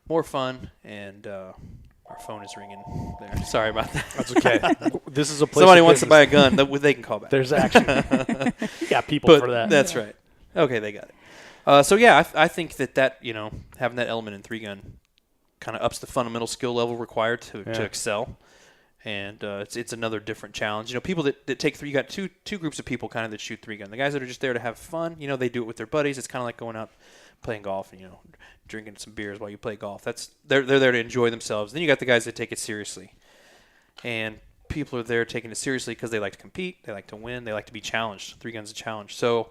more fun. And our phone is ringing there. Sorry about that. That's okay. This is a place. Somebody wants to buy a gun, they can call back. There's action. You got people for that. That's right. Okay, they got it. So yeah, I think that having that element in 3-gun kind of ups the fundamental skill level required to excel. And it's another different challenge. People that take you got two groups of people kind of that shoot 3-gun. The guys that are just there to have fun, they do it with their buddies. It's kind of like going out playing golf and, drinking some beers while you play golf. They're there to enjoy themselves. Then you got the guys that take it seriously. And people are there taking it seriously because they like to compete, they like to win, they like to be challenged. 3-gun's a challenge. So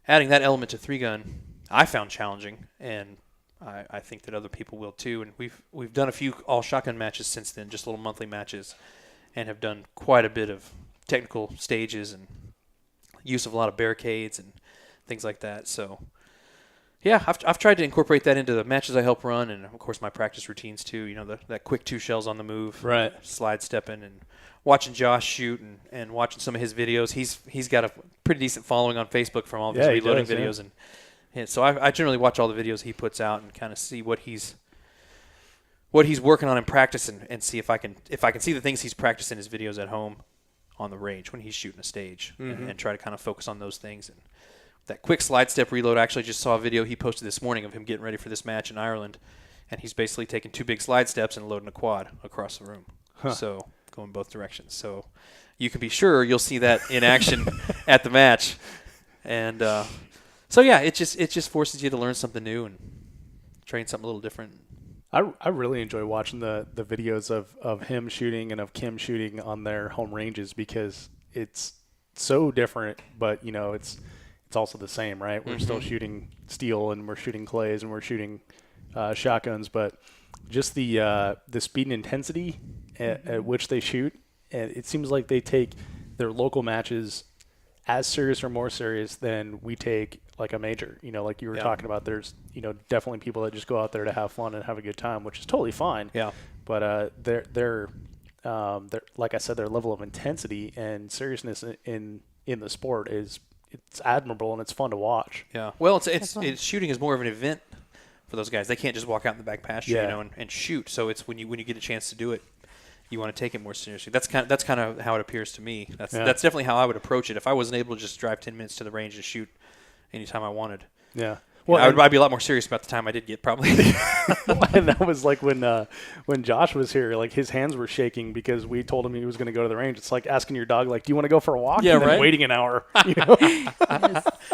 adding that element to 3-gun, I found challenging, and I think that other people will too. And we've done a few all shotgun matches since then, just little monthly matches, and have done quite a bit of technical stages and use of a lot of barricades and things like that. So yeah, I've tried to incorporate that into the matches I help run, and of course my practice routines too. That quick 2 shells on the move, right? Slide stepping and watching Josh shoot and watching some of his videos. He's got a pretty decent following on Facebook from all of his reloading videos, and so I generally watch all the videos he puts out and kind of see what he's working on in practice and see if I can see the things he's practiced in his videos at home on the range when he's shooting a stage, and try to kind of focus on those things. And that quick slide step reload, I actually just saw a video he posted this morning of him getting ready for this match in Ireland, and he's basically taking 2 big slide steps and loading a quad across the room. So going both directions. So you can be sure you'll see that in action at the match. And so yeah, it just forces you to learn something new and train something a little different. I really enjoy watching the videos of him shooting and of Kim shooting on their home ranges, because it's so different, but it's also the same, right? We're still shooting steel, and we're shooting clays, and we're shooting shotguns, but just the speed and intensity at which they shoot, and it seems like they take their local matches as serious or more serious than we take like a major. Like you were talking about, there's definitely people that just go out there to have fun and have a good time, which is totally fine. Yeah. But they're like I said, their level of intensity and seriousness in the sport it's admirable, and it's fun to watch. Yeah. Well, it's shooting is more of an event for those guys. They can't just walk out in the back pasture, and shoot. So it's when you get a chance to do it, you want to take it more seriously. That's kind of how it appears to me. That's definitely how I would approach it if I wasn't able to just drive 10 minutes to the range and shoot anytime I wanted. Yeah. Well, I'd be a lot more serious about the time I did get, probably. And that was like when Josh was here, like his hands were shaking because we told him he was going to go to the range. It's like asking your dog, like, do you want to go for a walk? Yeah, and then right. Waiting an hour.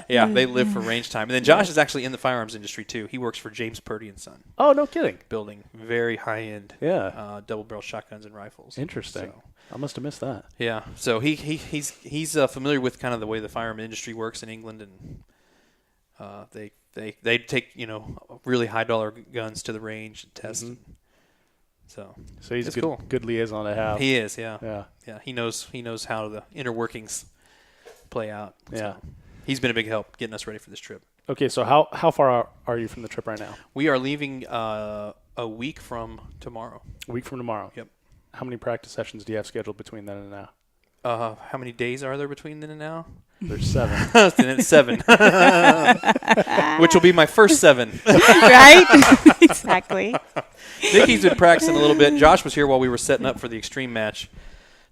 Yeah, they live for range time. And then Josh is actually in the firearms industry too. He works for James Purdy and Son. Oh, no kidding. Building very high end double barrel shotguns and rifles. Interesting. So, I must have missed that. Yeah. So he's familiar with kind of the way the firearm industry works in England, and they take really high dollar guns to the range and test. So he's it's a cool. good liaison to have. He is, yeah. Yeah. He knows how the inner workings play out. Yeah. So he's been a big help getting us ready for this trip. Okay, so how far are you from the trip right now? We are leaving a week from tomorrow. A week from tomorrow. Yep. How many practice sessions do you have scheduled between then and now? How many days are there between then and now? There's 7. Then it's 7. Which will be my first 7. Right? Exactly. Niki's been practicing a little bit. Josh was here while we were setting up for the extreme match.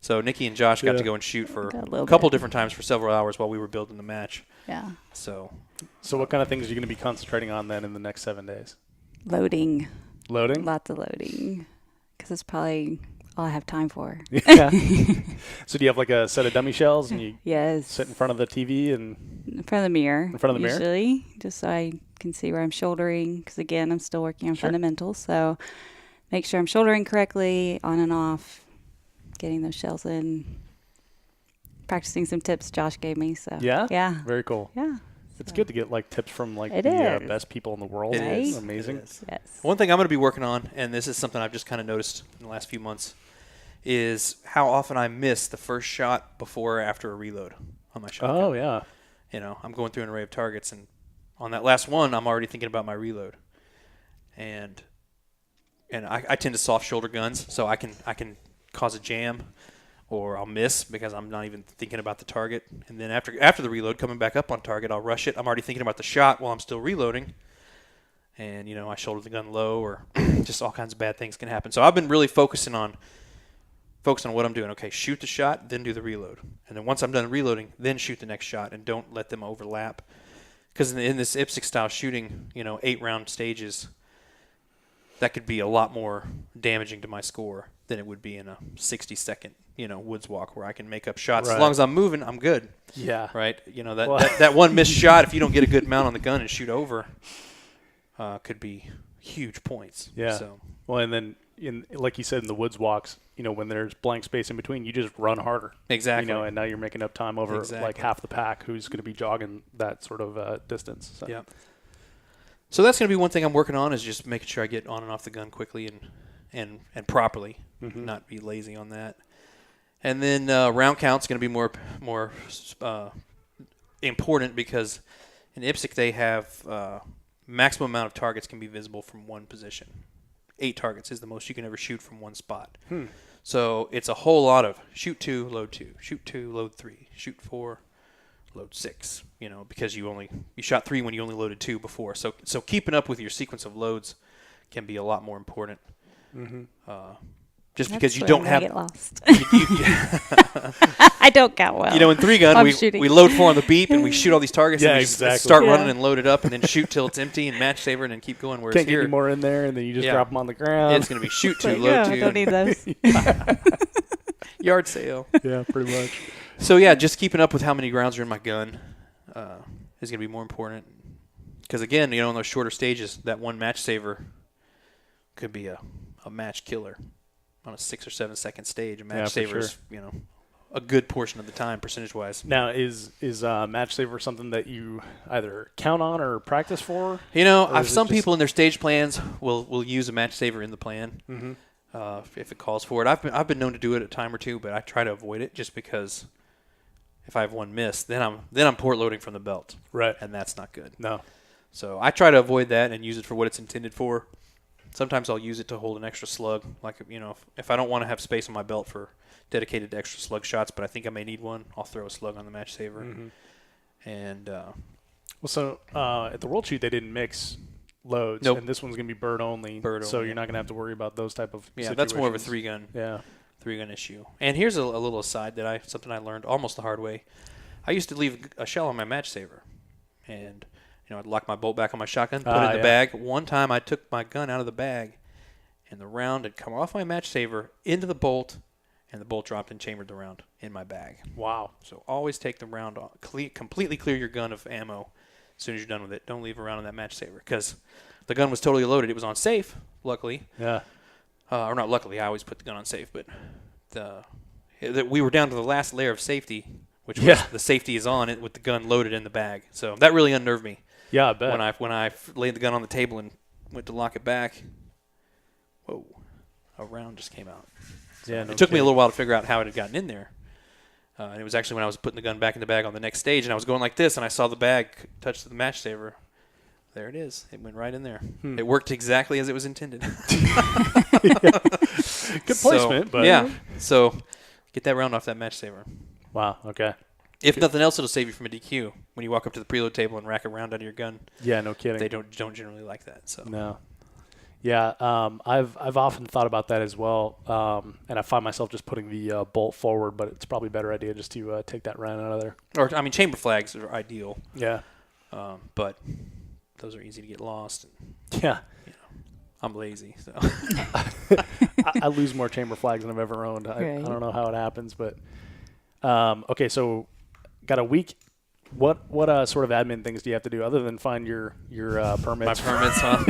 So Niki and Josh got to go and shoot for a couple different times for several hours while we were building the match. Yeah. So what kind of things are you going to be concentrating on then in the next 7 days? Loading. Loading? Lots of loading. Because it's probably all I have time for. Yeah. So do you have like a set of dummy shells and you sit in front of the TV and in front of the mirror? In front of the mirror? Usually, just so I can see where I'm shouldering. Because again, I'm still working on fundamentals. So make sure I'm shouldering correctly, on and off, getting those shells in, practicing some tips Josh gave me. So yeah. Very cool. Yeah. It's good to get like tips from like the best people in the world. It is amazing. It is. Yes. One thing I'm going to be working on, and this is something I've just kind of noticed in the last few months, is how often I miss the first shot before or after a reload on my shotgun. Oh yeah. I'm going through an array of targets, and on that last one, I'm already thinking about my reload. And I tend to soft shoulder guns, so I can cause a jam, or I'll miss because I'm not even thinking about the target. And then after the reload, coming back up on target, I'll rush it. I'm already thinking about the shot while I'm still reloading. And, I shoulder the gun low, or just all kinds of bad things can happen. So I've been really focusing on what I'm doing. Okay, shoot the shot, then do the reload. And then once I'm done reloading, then shoot the next shot, and don't let them overlap. Because in this IPSC style shooting, 8-round stages, that could be a lot more damaging to my score than it would be in a 60-second, woods walk where I can make up shots. Right. As long as I'm moving, I'm good. Yeah. Right? That one missed shot, if you don't get a good mount on the gun and shoot over, could be huge points. Yeah. So. Well, and then, like you said, in the woods walks, when there's blank space in between, you just run harder. Exactly. And now you're making up time over like half the pack who's going to be jogging that sort of distance. So. Yeah. So that's going to be one thing I'm working on, is just making sure I get on and off the gun quickly and properly, not be lazy on that. And then round count's going to be more important, because in IPSC they have maximum amount of targets can be visible from one position. 8 targets is the most you can ever shoot from one spot. So it's a whole lot of shoot 2, load 2, shoot 2, load 3, shoot 4, load 6, because you shot 3 when you only loaded 2 before. So keeping up with your sequence of loads can be a lot more important. Just because you don't have get lost. I don't count well. In 3-gun we load 4 on the beep and we shoot all these targets and we just start running and load it up and then shoot till it's empty and match saver and then keep going. Whereas can't here, get any more in there, and then you just drop them on the ground. It's going to be shoot 2, load 2. Don't need those. Yard sale. Yeah, pretty much. So yeah, just keeping up with how many rounds are in my gun is going to be more important. Because again, in those shorter stages, that one match saver could be a match killer. On a 6 or 7 second stage, a match saver is, a good portion of the time, percentage-wise. Now, is match saver something that you either count on or practice for? Some people in their stage plans will use a match saver in the plan if it calls for it. I've been known to do it a time or two, but I try to avoid it just because if I have one miss, then I'm port loading from the belt, right? And that's not good. No. So I try to avoid that and use it for what it's intended for. Sometimes I'll use it to hold an extra slug. Like, if I don't want to have space on my belt for dedicated to extra slug shots, but I think I may need one, I'll throw a slug on the match saver. And so at the World Shoot, they didn't mix loads. Nope. And this one's going to be bird only. So you're not going to have to worry about those type of situations. That's more of a 3-gun issue. And here's a little aside something I learned almost the hard way. I used to leave a shell on my match saver. And I'd lock my bolt back on my shotgun, put it in the bag. One time I took my gun out of the bag, and the round had come off my match saver into the bolt, and the bolt dropped and chambered the round in my bag. Wow. So always take the round off. Completely clear your gun of ammo as soon as you're done with it. Don't leave a round on that match saver, because the gun was totally loaded. It was on safe, luckily. Yeah. Or not luckily. I always put the gun on safe, but we were down to the last layer of safety, which was the safety is on it with the gun loaded in the bag. So that really unnerved me. Yeah, I bet. When I laid the gun on the table and went to lock it back, whoa, a round just came out. So it took me a little while to figure out how it had gotten in there. And it was actually when I was putting the gun back in the bag on the next stage, and I was going like this, and I saw the bag touch the match saver. There it is. It went right in there. It worked exactly as it was intended. Good placement, but yeah. So get that round off that match saver. Wow. Okay. If nothing else, it'll save you from a DQ when you walk up to the preload table and rack a round out of your gun. Yeah, no kidding. They don't generally like that. So no. Yeah, I've often thought about that as well, and I find myself just putting the bolt forward, but it's probably a better idea just to take that round out of there. Or chamber flags are ideal. Yeah. But those are easy to get lost. And, yeah. I'm lazy, so I lose more chamber flags than I've ever owned. I don't know how it happens, but okay, so got a week. What sort of admin things do you have to do other than find your permits? My permits, huh?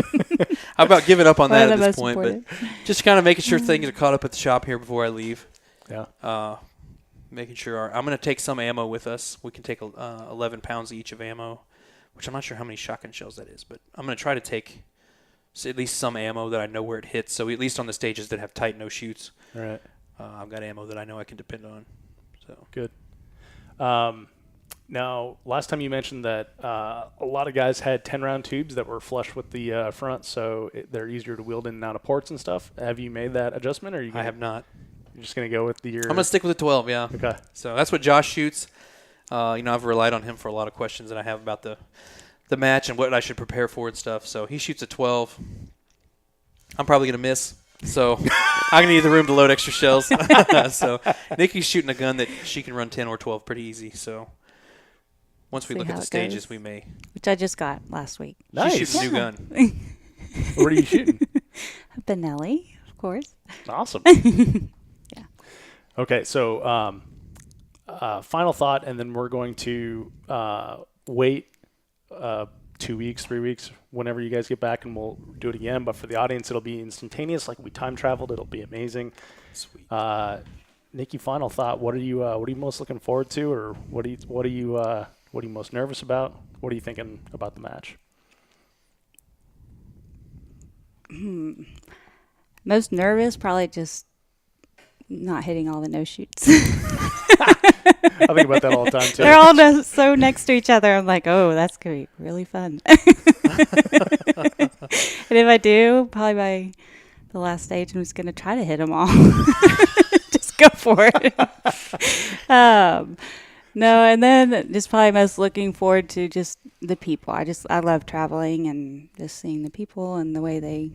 How about giving up on that at this point? But just kind of making sure things are caught up at the shop here before I leave. Yeah. Making sure I'm going to take some ammo with us. We can take 11 pounds each of ammo, which I'm not sure how many shotgun shells that is, but I'm going to try to take at least some ammo that I know where it hits. So at least on the stages that have tight no shoots, all right. I've got ammo that I know I can depend on. So good. Now, last time you mentioned that a lot of guys had 10-round tubes that were flush with the front, so they're easier to wield in and out of ports and stuff. Have you made that adjustment, or I have not. You're just going to go with the I'm going to stick with the 12, yeah. Okay. So that's what Josh shoots. I've relied on him for a lot of questions that I have about the match and what I should prepare for and stuff. So he shoots a 12. I'm probably going to miss. So I'm going to need the room to load extra shells. So Niki's shooting a gun that she can run 10 or 12 pretty easy. So once we look at the stages, we may. Which I just got last week. Nice. She's shooting a new gun. What are you shooting? Benelli, of course. Awesome. Yeah. Okay, so final thought, and then we're going to wait 2 weeks, 3 weeks, whenever you guys get back, and we'll do it again. But for the audience, it'll be instantaneous. Like we time traveled, it'll be amazing. Sweet. Nikki, final thought. What are you most looking forward to, or what are you most nervous about? What are you thinking about the match? Most nervous, probably just not hitting all the no shoots. I think about that all the time too. They're all so next to each other. I'm like, oh, that's gonna be really fun. And if I do, probably by the last stage, I'm just gonna try to hit them all. Just go for it. No, and then just probably most looking forward to just the people. I love traveling and just seeing the people and the way they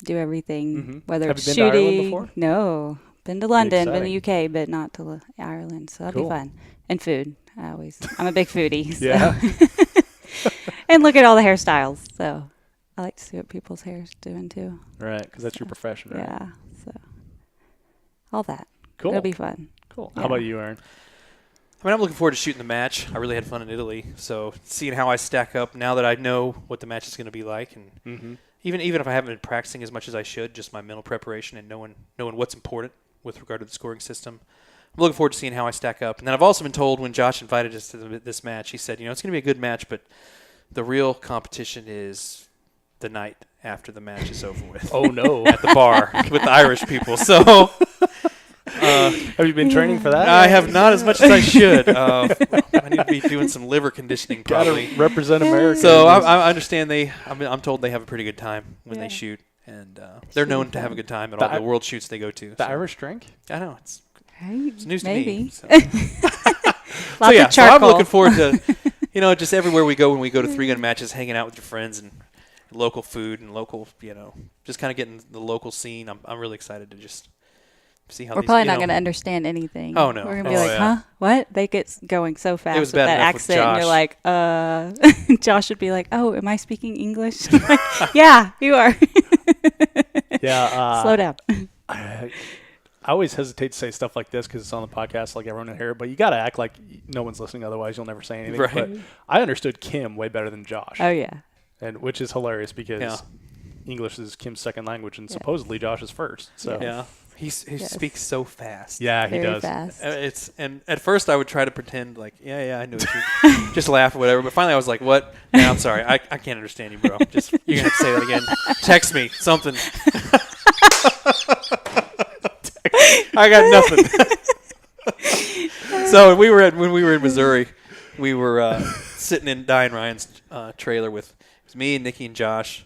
do everything. Mm-hmm. Whether Have it's you been to Ireland shooting. before? No, been to London, been to Exciting. UK, but not to Ireland. So that'd Cool. be fun. And food. I'm a big foodie. So. Yeah. And look at all the hairstyles. So I like to see what people's hair's doing too. Right, because that's your profession, right? Yeah. So all that. Cool. It'll be fun. Cool. Yeah. How about you, Aaron? I mean, I'm looking forward to shooting the match. I really had fun in Italy, so seeing how I stack up now that I know what the match is going to be like, and Mm-hmm. even if I haven't been practicing as much as I should, just my mental preparation and knowing what's important with regard to the scoring system. I'm looking forward to seeing how I stack up. And then I've also been told when Josh invited us to this match, he said, it's going to be a good match, but the real competition is the night after the match is over with. Oh no. At the bar with the Irish people. So Have you been training for that? I have not as much as I should. I need to be doing some liver conditioning probably. Gotta represent America. So I understand I'm told they have a pretty good time when they shoot, and they're known to have a good time at all the world shoots they go to. The Irish drink? I know it's Right? news Maybe. to me. So yeah, of so I'm charcoal. looking forward to just everywhere we go when we go to 3-gun matches, hanging out with your friends and local food and local just kind of getting the local scene. I'm really excited to just see how We're these, probably not going to understand anything. Oh, no. We're going to be Oh, like, yeah. huh? What? They get going so fast was with bad that enough with accent. And you're Josh. like, Josh would be like, oh, am I speaking English? I'm like, yeah, you are. Yeah. Slow down. I always hesitate to say stuff like this because it's on the podcast, like everyone in here. But you got to act like no one's listening, otherwise you'll never say anything. Right. But I understood Kim way better than Josh, Oh, yeah. and which is hilarious because Yeah. English is Kim's second language and supposedly Josh's first. So Yeah, he speaks so fast. yeah, he Very does. fast. And at first I would try to pretend like I know what you just laugh or whatever. But finally I was like, what? No, I'm sorry, I can't understand you, bro. Just you're gonna have to say that again. Text me something. I got nothing. So when we were in Missouri, we were sitting in Di and Ryan's trailer with it was me and Niki and Josh,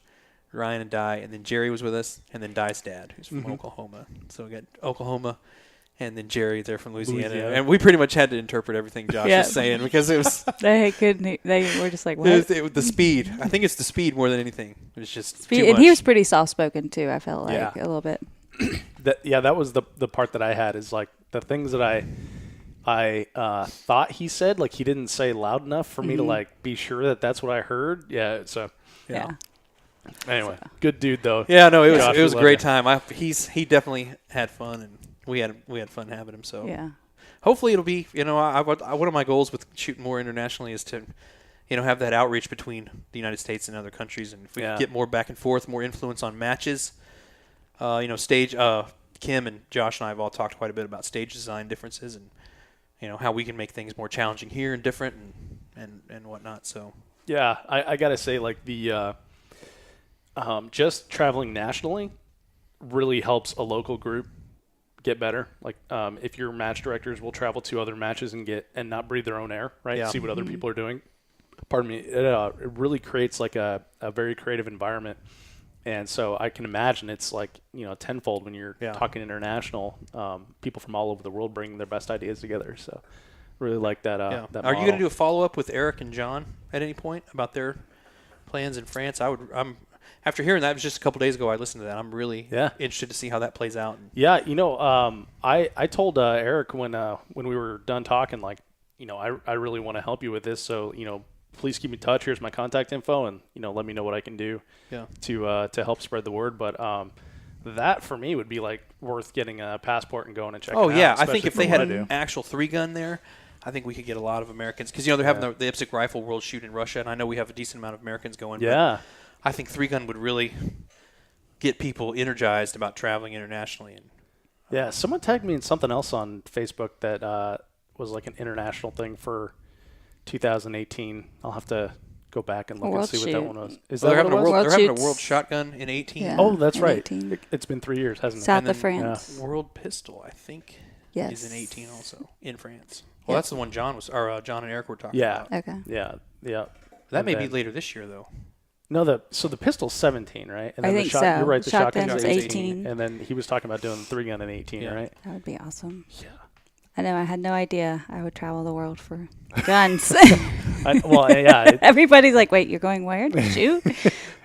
Ryan and Di, and then Jerry was with us, and then Di's dad, who's from Oklahoma. So we got Oklahoma, and then Jerry, they're from Louisiana. And we pretty much had to interpret everything Josh was saying because it was They couldn't. They were just like, what? it was the speed. I think it's the speed more than anything. It was just too And much. he was pretty soft spoken too. I felt like Yeah. a little bit. That was the part that I had is like the things that I thought he said, like he didn't say loud enough for me to like be sure that that's what I heard. Yeah. So Yeah. anyway, good dude though. Yeah, no, it Josh, was we a love great you. time. He definitely had fun, and we had fun having him. So Yeah. hopefully it'll be one of my goals with shooting more internationally is to have that outreach between the United States and other countries, and if we can get more back and forth, more influence on matches. Stage. Kim and Josh and I have all talked quite a bit about stage design differences and how we can make things more challenging here and different and whatnot. So Yeah, I gotta say, like the just traveling nationally really helps a local group get better. Like if your match directors will travel to other matches and not breathe their own air, right? Yeah. See what other people are doing. Pardon me. It really creates like a very creative environment. And so I can imagine it's like, tenfold when you're talking international, people from all over the world bringing their best ideas together. So really like that. That Are you model. going to do a follow-up with Eric and John at any point about their plans in France? I'm after hearing that, it was just a couple days ago I listened to that. I'm really interested to see how that plays out. Yeah, I told Eric when we were done talking, like, I really want to help you with this. So, please keep in touch. Here's my contact info, and let me know what I can do to help spread the word. But that for me would be like worth getting a passport and going and checking. Oh out, yeah, I think if for they what had I do. an actual 3-gun there, I think we could get a lot of Americans because they're having the IPSC Rifle World Shoot in Russia, and I know we have a decent amount of Americans going. Yeah, but I think 3-gun would really get people energized about traveling internationally. And yeah. Someone tagged me in something else on Facebook that was like an international thing for 2018. I'll have to go back and look and see what that one was. Is that they're what having it was? they're having a Shoots. World Shotgun in 18. Yeah. Oh, that's in right. 18. It's been 3 years, hasn't it? South And of then, France. World Pistol, I think, Yes. is in 18 also in France. Well, Yep. that's the one John and Eric were talking Yeah. about. Okay. Yeah. That And may then- be later this year though. No, so the pistol's 17, right? And I then think the so. You're right, the shotgun's Shotgun's 18. 18. And then he was talking about doing the 3-gun in 18, Yeah. right? That would be awesome. Yeah. I know. I had no idea I would travel the world for guns. Everybody's like, "Wait, you're going where to shoot?"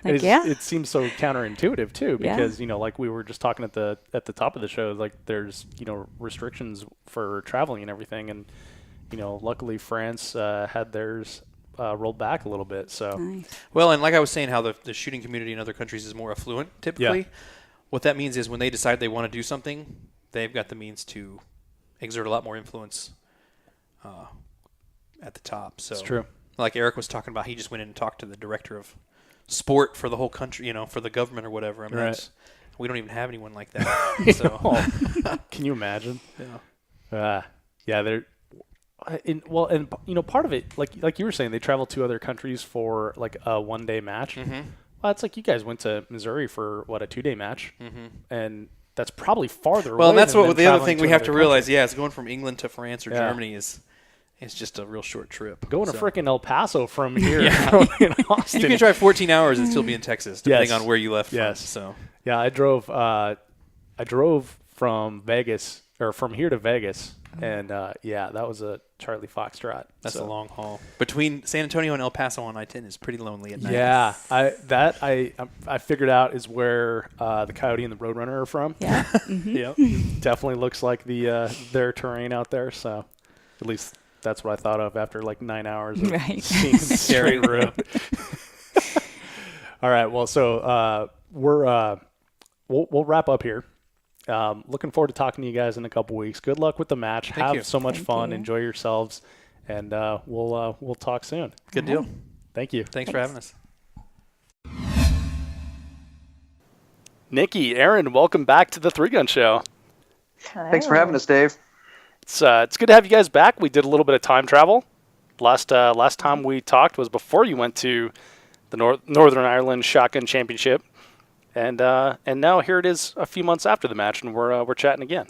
Like, yeah. It seems so counterintuitive too, Yeah. because like we were just talking at the top of the show, like there's restrictions for traveling and everything, and luckily France had theirs rolled back a little bit. So Nice. Well, and like I was saying, how the shooting community in other countries is more affluent typically. Yeah. What that means is when they decide they want to do something, they've got the means to exert a lot more influence at the top. So it's true. Like Eric was talking about, he just went in and talked to the director of sport for the whole country, for the government or whatever. I mean, Right. we don't even have anyone like that. So Can you imagine? yeah. Yeah, they're part of it, like you were saying, they travel to other countries for like a 1-day match. Mm-hmm. Well, it's like you guys went to Missouri for a 2-day match, and that's probably farther. Well, away and that's than what them the other traveling thing we have another to realize. Yeah, is going from England to France or Yeah. Germany is just a real short trip. Going to So- frickin' El Paso from here Yeah. in Austin. You can drive 14 hours and still be in Texas, depending Yes. on where you left Yes. from. So Yeah, I drove from Vegas or from here to Vegas, and that was a Charlie Foxtrot. that's So, a long haul. Between San Antonio and El Paso on I-10 is pretty lonely at night. Yeah, I figured out is where the Coyote and the Roadrunner are from. Yeah. Yep, definitely looks like their terrain out there. So at least that's what I thought of after like 9 hours of Right. seeing straight road. All right, well, so we'll wrap up here. Looking forward to talking to you guys in a couple weeks. Good luck with the match. Thank Have you. so much Thank fun. you. Enjoy yourselves, and we'll talk soon. Good deal. Thank you. Thanks for having us. Niki, Aaron, welcome back to the 3-Gun Show. Thanks for having us, Dave. It's good to have you guys back. We did a little bit of time travel. Last time we talked was before you went to the Northern Ireland Shotgun Championship, and now here it is a few months after the match, and we're chatting again.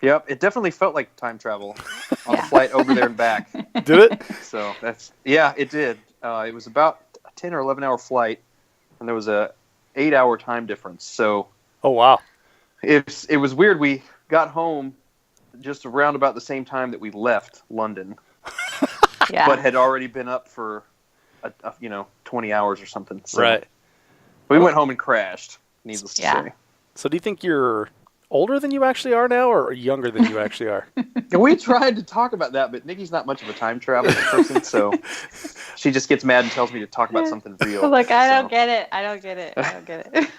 Yep, it definitely felt like time travel on the flight over there and back. Did it? So it did. It was about a 10 or 11 hour flight, and there was a 8-hour time difference. So Oh wow. it was weird. We got home just around about the same time that we left London, Yeah. but had already been up for 20 hours or something. So Right. we went home and crashed. Needless to Yeah. say. So do you think you're older than you actually are now, or younger than you actually are? And we tried to talk about that, but Nikki's not much of a time travel person, so she just gets mad and tells me to talk about something real. Look, I So- don't get it. I don't get it.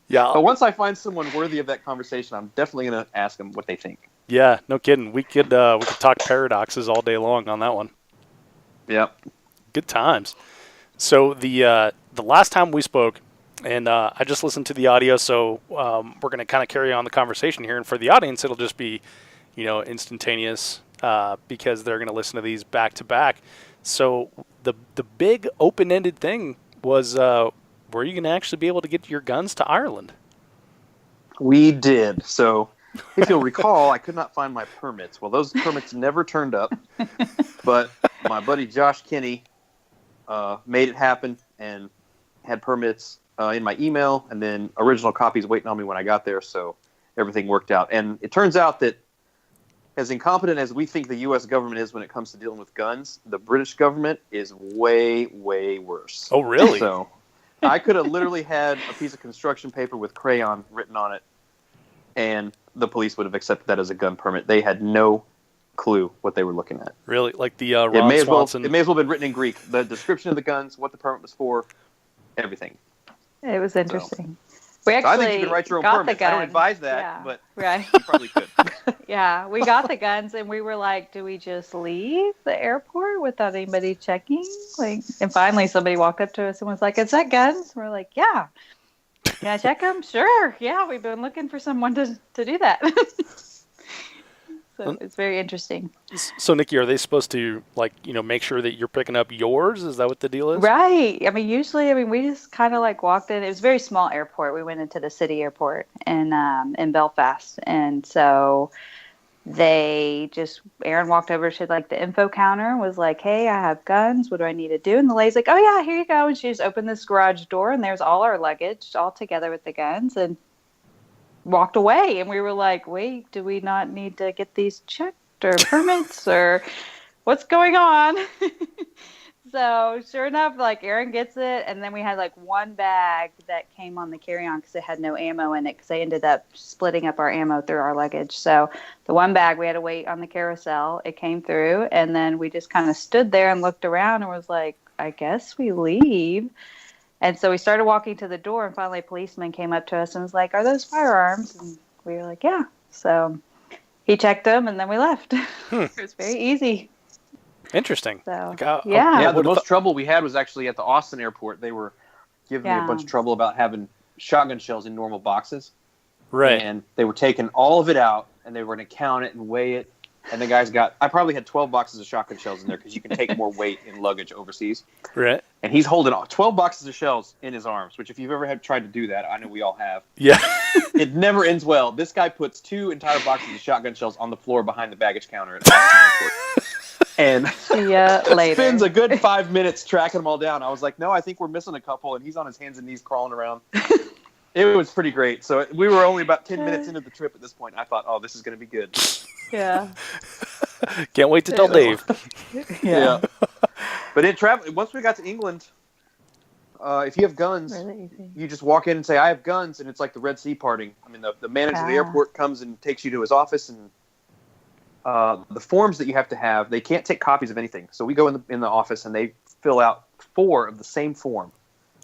Yeah. But once I find someone worthy of that conversation, I'm definitely going to ask them what they think. Yeah. No kidding. We could talk paradoxes all day long on that one. Yep. Good times. So the last time we spoke, and I just listened to the audio, so we're going to kind of carry on the conversation here. And for the audience, it'll just be, instantaneous because they're going to listen to these back to back. So the big open-ended thing was, were you going to actually be able to get your guns to Ireland? We did. So if you'll recall, I could not find my permits. Well, those permits never turned up, but my buddy Josh Kinney made it happen and had permits in my email, and then original copies waiting on me when I got there, so everything worked out. And it turns out that as incompetent as we think the U.S. government is when it comes to dealing with guns, the British government is way, way worse. Oh, really? So I could have literally had a piece of construction paper with crayon written on it, and the police would have accepted that as a gun permit. They had no clue what they were looking at. Really? Like the It Ron may as well Swanson? have been written in Greek. The description of the guns, what the permit was for, everything. It was interesting. We So actually I think you can write your own got permits. the I guns. don't advise that, Yeah. but Right. you probably could. Yeah, we got the guns and we were like, do we just leave the airport without anybody checking? And finally somebody walked up to us and was like, is that guns? We're like, yeah. Can I check them? Sure. Yeah, we've been looking for someone to do that. So it's very interesting. So, Nikki, are they supposed to, make sure that you're picking up yours? Is that what the deal is? Right. I mean, usually, we just kind of walked in. It was a very small airport. We went into the city airport in Belfast. And so Aaron walked over to the info counter and was like, hey, I have guns. What do I need to do? And the lady's like, oh, yeah, here you go. And she just opened this garage door and there's all our luggage all together with the guns and walked away. And we were like, wait, do we not need to get these checked or permits or what's going on? So sure enough, Aaron gets it. And then we had one bag that came on the carry-on because it had no ammo in it because they ended up splitting up our ammo through our luggage. So the one bag we had to wait on the carousel. It came through. And then we just kind of stood there and looked around and was like, I guess we leave. And so we started walking to the door, and finally a policeman came up to us and was like, are those firearms? And we were like, yeah. So he checked them, and then we left. It was very easy. Interesting. So, Yeah, yeah. the most trouble we had was actually at the Austin airport. They were giving me a bunch of trouble about having shotgun shells in normal boxes. Right. And they were taking all of it out, and they were going to count it and weigh it. And the guys I probably had 12 boxes of shotgun shells in there because you can take more weight in luggage overseas. Right. And he's holding 12 boxes of shells in his arms, which if you've ever tried to do that, I know we all have. Yeah. It never ends well. This guy puts 2 entire boxes of shotgun shells on the floor behind the baggage counter at Austin Airport. And See ya later. spends a good 5 minutes tracking them all down. I was like, no, I think we're missing a couple. And he's on his hands and knees crawling around. It was pretty great. So we were only about 10 minutes into the trip at this point. I thought, oh, this is going to be good. Yeah. Can't wait to tell Dave. Yeah. But once we got to England, if you have guns, Really easy. you just walk in and say, I have guns, and it's like the Red Sea parting. I mean, the manager of the airport comes and takes you to his office, and the forms that you have to have, they can't take copies of anything. So we go in the office, and they fill out 4 of the same form.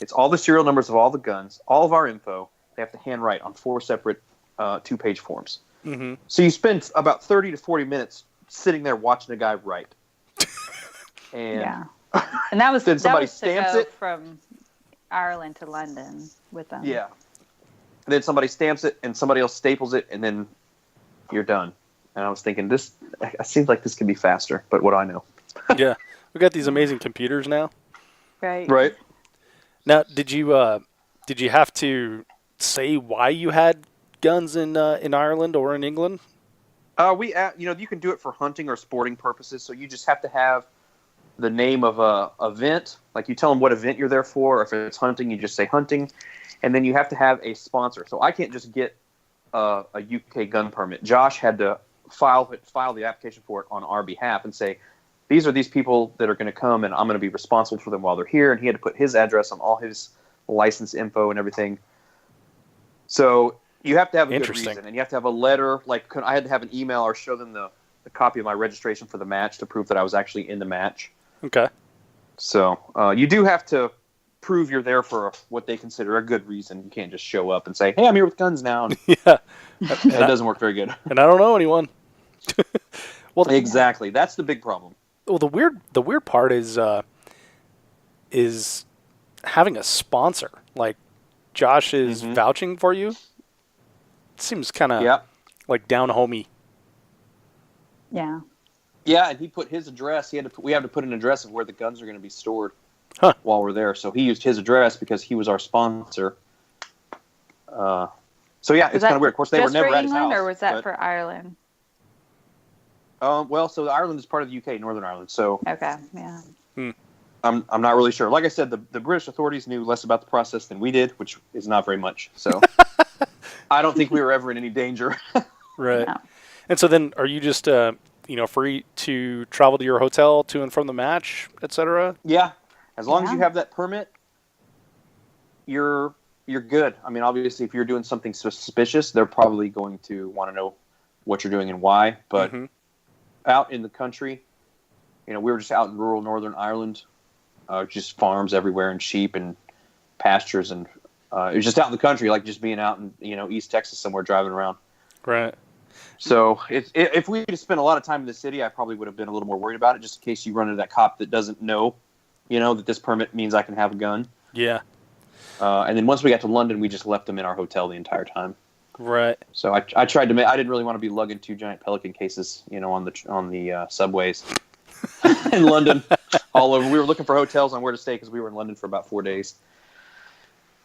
It's all the serial numbers of all the guns, all of our info. They have to handwrite on 4 separate 2-page forms. Mm-hmm. So you spend about 30 to 40 minutes sitting there watching a guy write. And Yeah. And that was then somebody to stamps go it. from Ireland to London with them. Yeah. And then somebody stamps it, and somebody else staples it, and then you're done. And I was thinking, it seems like this could be faster, but what do I know? Yeah. We got these amazing computers now. Right. Right. Now, did you have to say why you had guns in Ireland or in England? You can do it for hunting or sporting purposes. So you just have to have the name of a event. Like you tell them what event you're there for. Or if it's hunting, you just say hunting, and then you have to have a sponsor. So I can't just get a UK gun permit. Josh had to file the application for it on our behalf and say, these are these people that are going to come, and I'm going to be responsible for them while they're here. And he had to put his address on all his license info and everything. So you have to have a good reason, and you have to have a letter. Like I had to have an email or show them the copy of my registration for the match to prove that I was actually in the match. Okay. So you do have to prove you're there for what they consider a good reason. You can't just show up and say, hey, I'm here with guns now. Yeah. That doesn't work very good. And I don't know anyone. Well, exactly. That's the big problem. Well, the weird part is having a sponsor. Like Josh is vouching for you. It seems kind of like down homey. Yeah. Yeah, and he put his address. We have to put an address of where the guns are going to be stored while we're there. So he used his address because he was our sponsor. So yeah, it's kind of weird. Of course, they were never at his house. Or was that for Ireland? So Ireland is part of the UK, Northern Ireland. So Okay, yeah. I'm not really sure. Like I said, the British authorities knew less about the process than we did, which is not very much. So I don't think we were ever in any danger. Right. No. And so then, are you just free to travel to your hotel to and from the match, etc.? Yeah, as long as you have that permit, you're good. I mean, obviously, if you're doing something suspicious, they're probably going to want to know what you're doing and why. But out in the country. We were just out in rural Northern Ireland, just farms everywhere and sheep and pastures, and it was just out in the country, like just being out in East Texas somewhere driving around. Right. So if we had spent a lot of time in the city, I probably would have been a little more worried about it, just in case you run into that cop that doesn't know, that this permit means I can have a gun. Yeah. And then once we got to London, we just left them in our hotel the entire time. Right. So I tried to. I didn't really want to be lugging 2 giant Pelican cases, on the subways in London, all over. We were looking for hotels on where to stay because we were in London for about 4 days.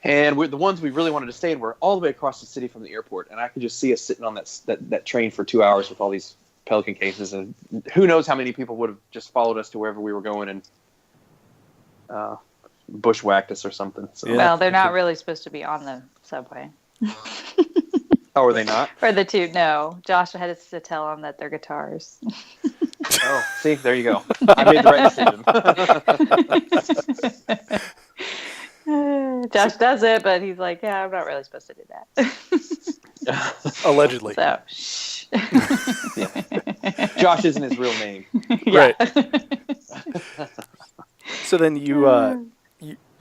And the ones we really wanted to stay in were all the way across the city from the airport, and I could just see us sitting on that train for 2 hours with all these Pelican cases, and who knows how many people would have just followed us to wherever we were going and bushwhacked us or something. So. Yeah. Well, they're not really supposed to be on the subway. Oh, are they not? Or the two? No, Josh had us to tell them that they're guitars. Oh, see, there you go. I made the right decision. Josh does it, but he's like, yeah, I'm not really supposed to do that. Allegedly. So, shh. Yeah. Josh isn't his real name. Right. So then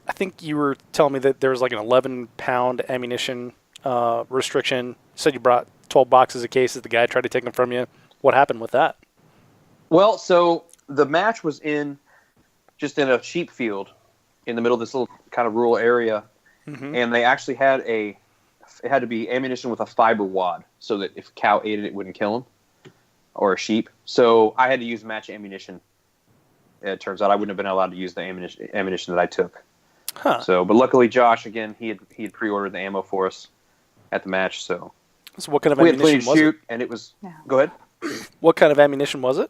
I think you were telling me that there was like an 11-pound ammunition restriction. You said you brought 12 boxes of cases. The guy tried to take them from you. What happened with that? Well, so the match was just in a sheep field in the middle of this little kind of rural area, and they actually had it had to be ammunition with a fiber wad, so that if a cow ate it, it wouldn't kill him, or a sheep. So I had to use match ammunition. It turns out I wouldn't have been allowed to use the ammunition that I took. Huh. So, but luckily Josh, again, he had pre-ordered the ammo for us at the match. So what kind of we had plenty ammunition to was shoot, and it was. Go ahead. What kind of ammunition was it?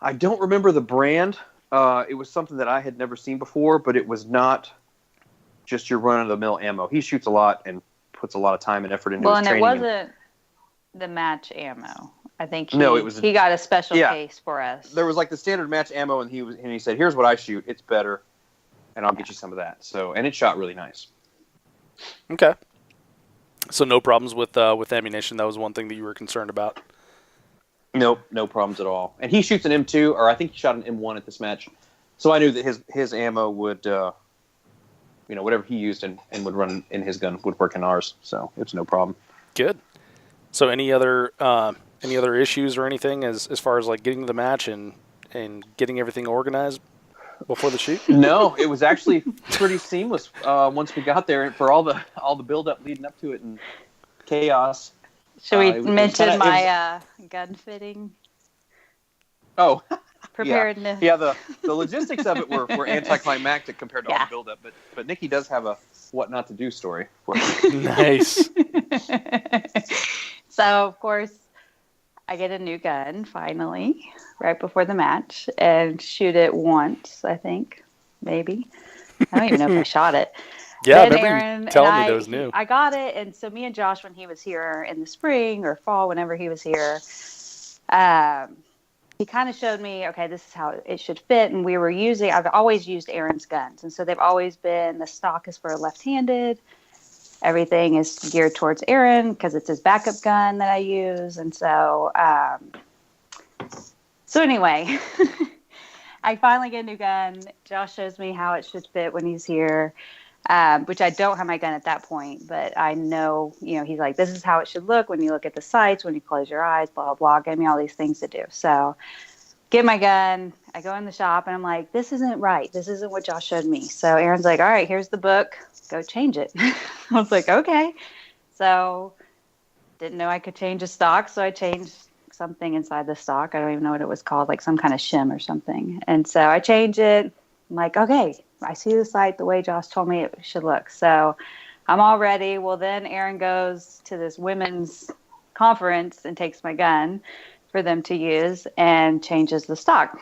I don't remember the brand. It was something that I had never seen before, but it was not just your run-of-the-mill ammo. He shoots a lot and puts a lot of time and effort into his training. Well, and it wasn't the match ammo. I think he got a special case for us. There was like the standard match ammo, and he said, "Here's what I shoot. It's better, and I'll get you some of that." So, and it shot really nice. Okay. So no problems with ammunition. That was one thing that you were concerned about. Nope, no problems at all. And he shoots an M2, or I think he shot an M1 at this match. So I knew that his ammo would, whatever he used and would run in his gun would work in ours. So it was no problem. Good. So any other issues or anything as far as like getting to the match and getting everything organized before the shoot? No, it was actually pretty seamless once we got there, and for all the build up leading up to it and chaos. Should we mention my gun fitting? Oh, preparedness. Yeah, the logistics of it were anticlimactic compared to all the build up, but Nikki does have a what not to do story. Nice. So of course, I get a new gun finally right before the match and shoot it once. I think maybe I don't even know if I shot it. Yeah, then I remember Aaron you telling and me that was new. I got it, and so me and Josh, when he was here in the spring or fall, whenever he was here, he kind of showed me, okay, this is how it should fit. And I've always used Aaron's guns, and so they've always been, the stock is for left-handed. Everything is geared towards Aaron because it's his backup gun that I use, and so anyway, I finally get a new gun. Josh shows me how it should fit when he's here. Which I don't have my gun at that point, but I know, he's like, this is how it should look when you look at the sights, when you close your eyes, blah, blah, blah, gave me all these things to do. So get my gun, I go in the shop, and I'm like, this isn't right. This isn't what Josh showed me. So Aaron's like, all right, here's the book. Go change it. I was like, okay. So didn't know I could change a stock, so I changed something inside the stock. I don't even know what it was called, like some kind of shim or something. And so I changed it. I'm like, okay, I see the sight the way Josh told me it should look. So I'm all ready. Well, then Aaron goes to this women's conference and takes my gun for them to use and changes the stock.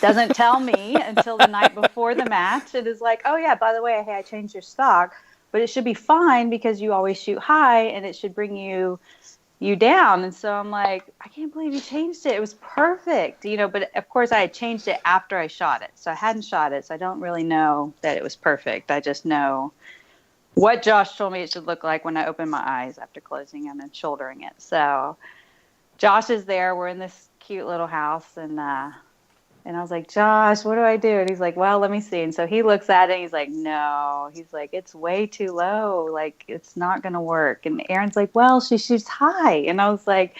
Doesn't tell me until the night before the match. It is like, oh, yeah, by the way, hey, I changed your stock, but it should be fine because you always shoot high and it should bring you down. And so I'm like, I can't believe you changed it. It was perfect, but of course I had changed it after I shot it. So I hadn't shot it. So I don't really know that it was perfect. I just know what Josh told me it should look like when I opened my eyes after closing them and shouldering it. So Josh is there. We're in this cute little house, and I was like, Josh, what do I do? And he's like, well, let me see. And so he looks at it and he's like, no. He's like, it's way too low. Like, it's not going to work. And Aaron's like, well, she shoots high. And I was like,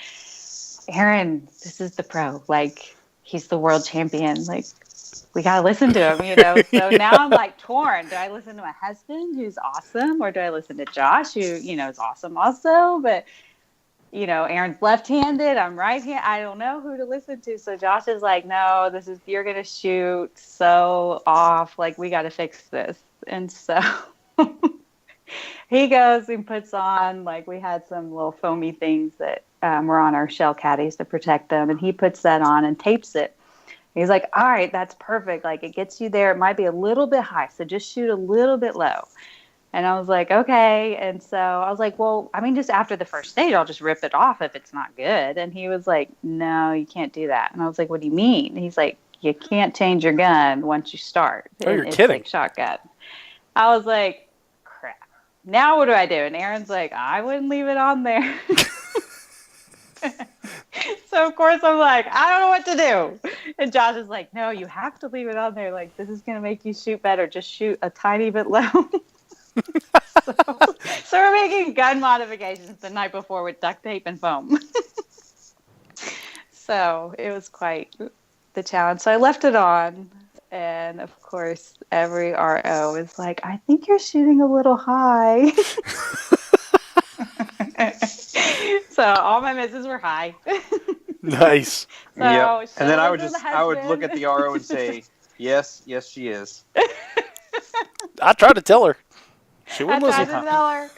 Aaron, this is the pro. Like, he's the world champion. Like, we got to listen to him, you know? So now I'm like torn. Do I listen to my husband, who's awesome? Or do I listen to Josh, who, you know, is awesome also? But you know, Aaron's left-handed, I'm right-handed. I don't know who to listen to. So Josh is like, no, you're going to shoot so off. Like, we got to fix this. And so he goes and puts on, like, we had some little foamy things that were on our shell caddies to protect them. And he puts that on and tapes it. He's like, all right, that's perfect. Like, it gets you there. It might be a little bit high. So just shoot a little bit low. And I was like, okay. And so I was like, well, I mean, just after the first stage, I'll just rip it off if it's not good. And he was like, no, you can't do that. And I was like, what do you mean? And he's like, you can't change your gun once you start. Oh, you're it's kidding. Like shotgun. I was like, crap. Now what do I do? And Aaron's like, I wouldn't leave it on there. So, of course, I'm like, I don't know what to do. And Josh is like, no, you have to leave it on there. Like, this is going to make you shoot better. Just shoot a tiny bit low. So we're making gun modifications the night before with duct tape and foam. So it was quite the challenge. So I left it on, and of course every RO is like, I think you're shooting a little high. So all my misses were high. Nice. So yeah. And then I would husband. look at the RO and say, yes, she is. I tried to tell her. She I wouldn't tried listen. to tell her.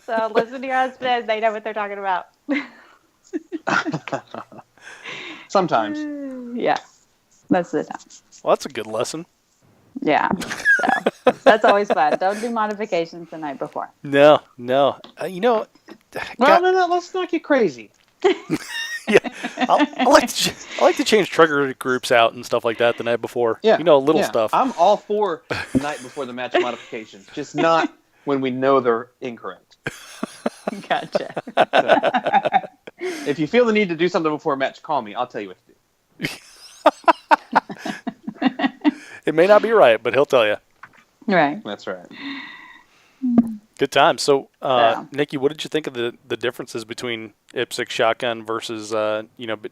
So listen to your husband. They know what they're talking about. Sometimes. Yeah. Most of the time. Well, that's a good lesson. Yeah. So that's always fun. Don't do modifications the night before. No. You know, Well, no, let's not get crazy. yeah, I like to change trigger groups out and stuff like that the night before. Yeah, you know, little stuff. I'm all for the night before the match modifications, just not when we know they're incorrect. Gotcha. So, if you feel the need to do something before a match, call me. I'll tell you what to do. It may not be right, but he'll tell you. Right. That's right. Good time. So, Yeah. Nikki, what did you think of the differences between IPSC shotgun versus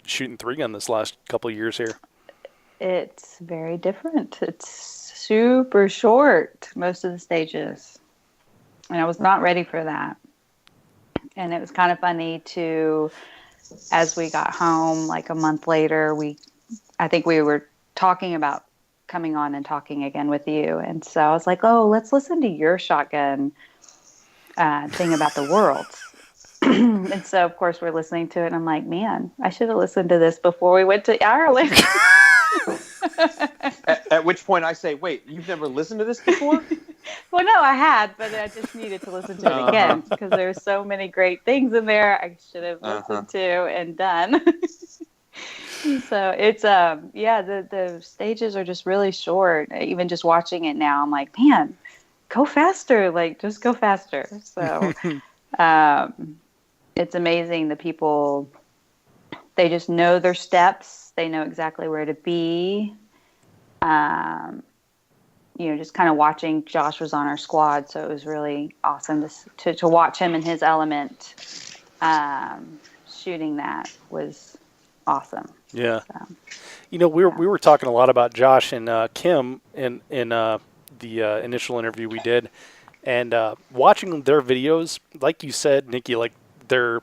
shooting 3-gun this last couple of years here? It's very different. It's super short, most of the stages. And I was not ready for that. And it was kind of funny to, as we got home, like a month later, I think we were talking about coming on and talking again with you. And so I was like, oh, let's listen to your shotgun thing about the worlds. And so, of course, we're listening to it. And I'm like, man, I should have listened to this before we went to Ireland. At which point I say, wait, you've never listened to this before? Well, no, I had, but I just needed to listen to it again because there's so many great things in there I should have listened to and done. So it's the stages are just really short. Even just watching it now, I'm like, man, go faster, like just go faster. So it's amazing, the people, they just know their steps, they know exactly where to be. Just kind of watching, Josh was on our squad, so it was really awesome to watch him in his element. Shooting that was awesome. Yeah. So, we were talking a lot about Josh and Kim in the initial interview we did, and watching their videos, like you said, Nikki, like they're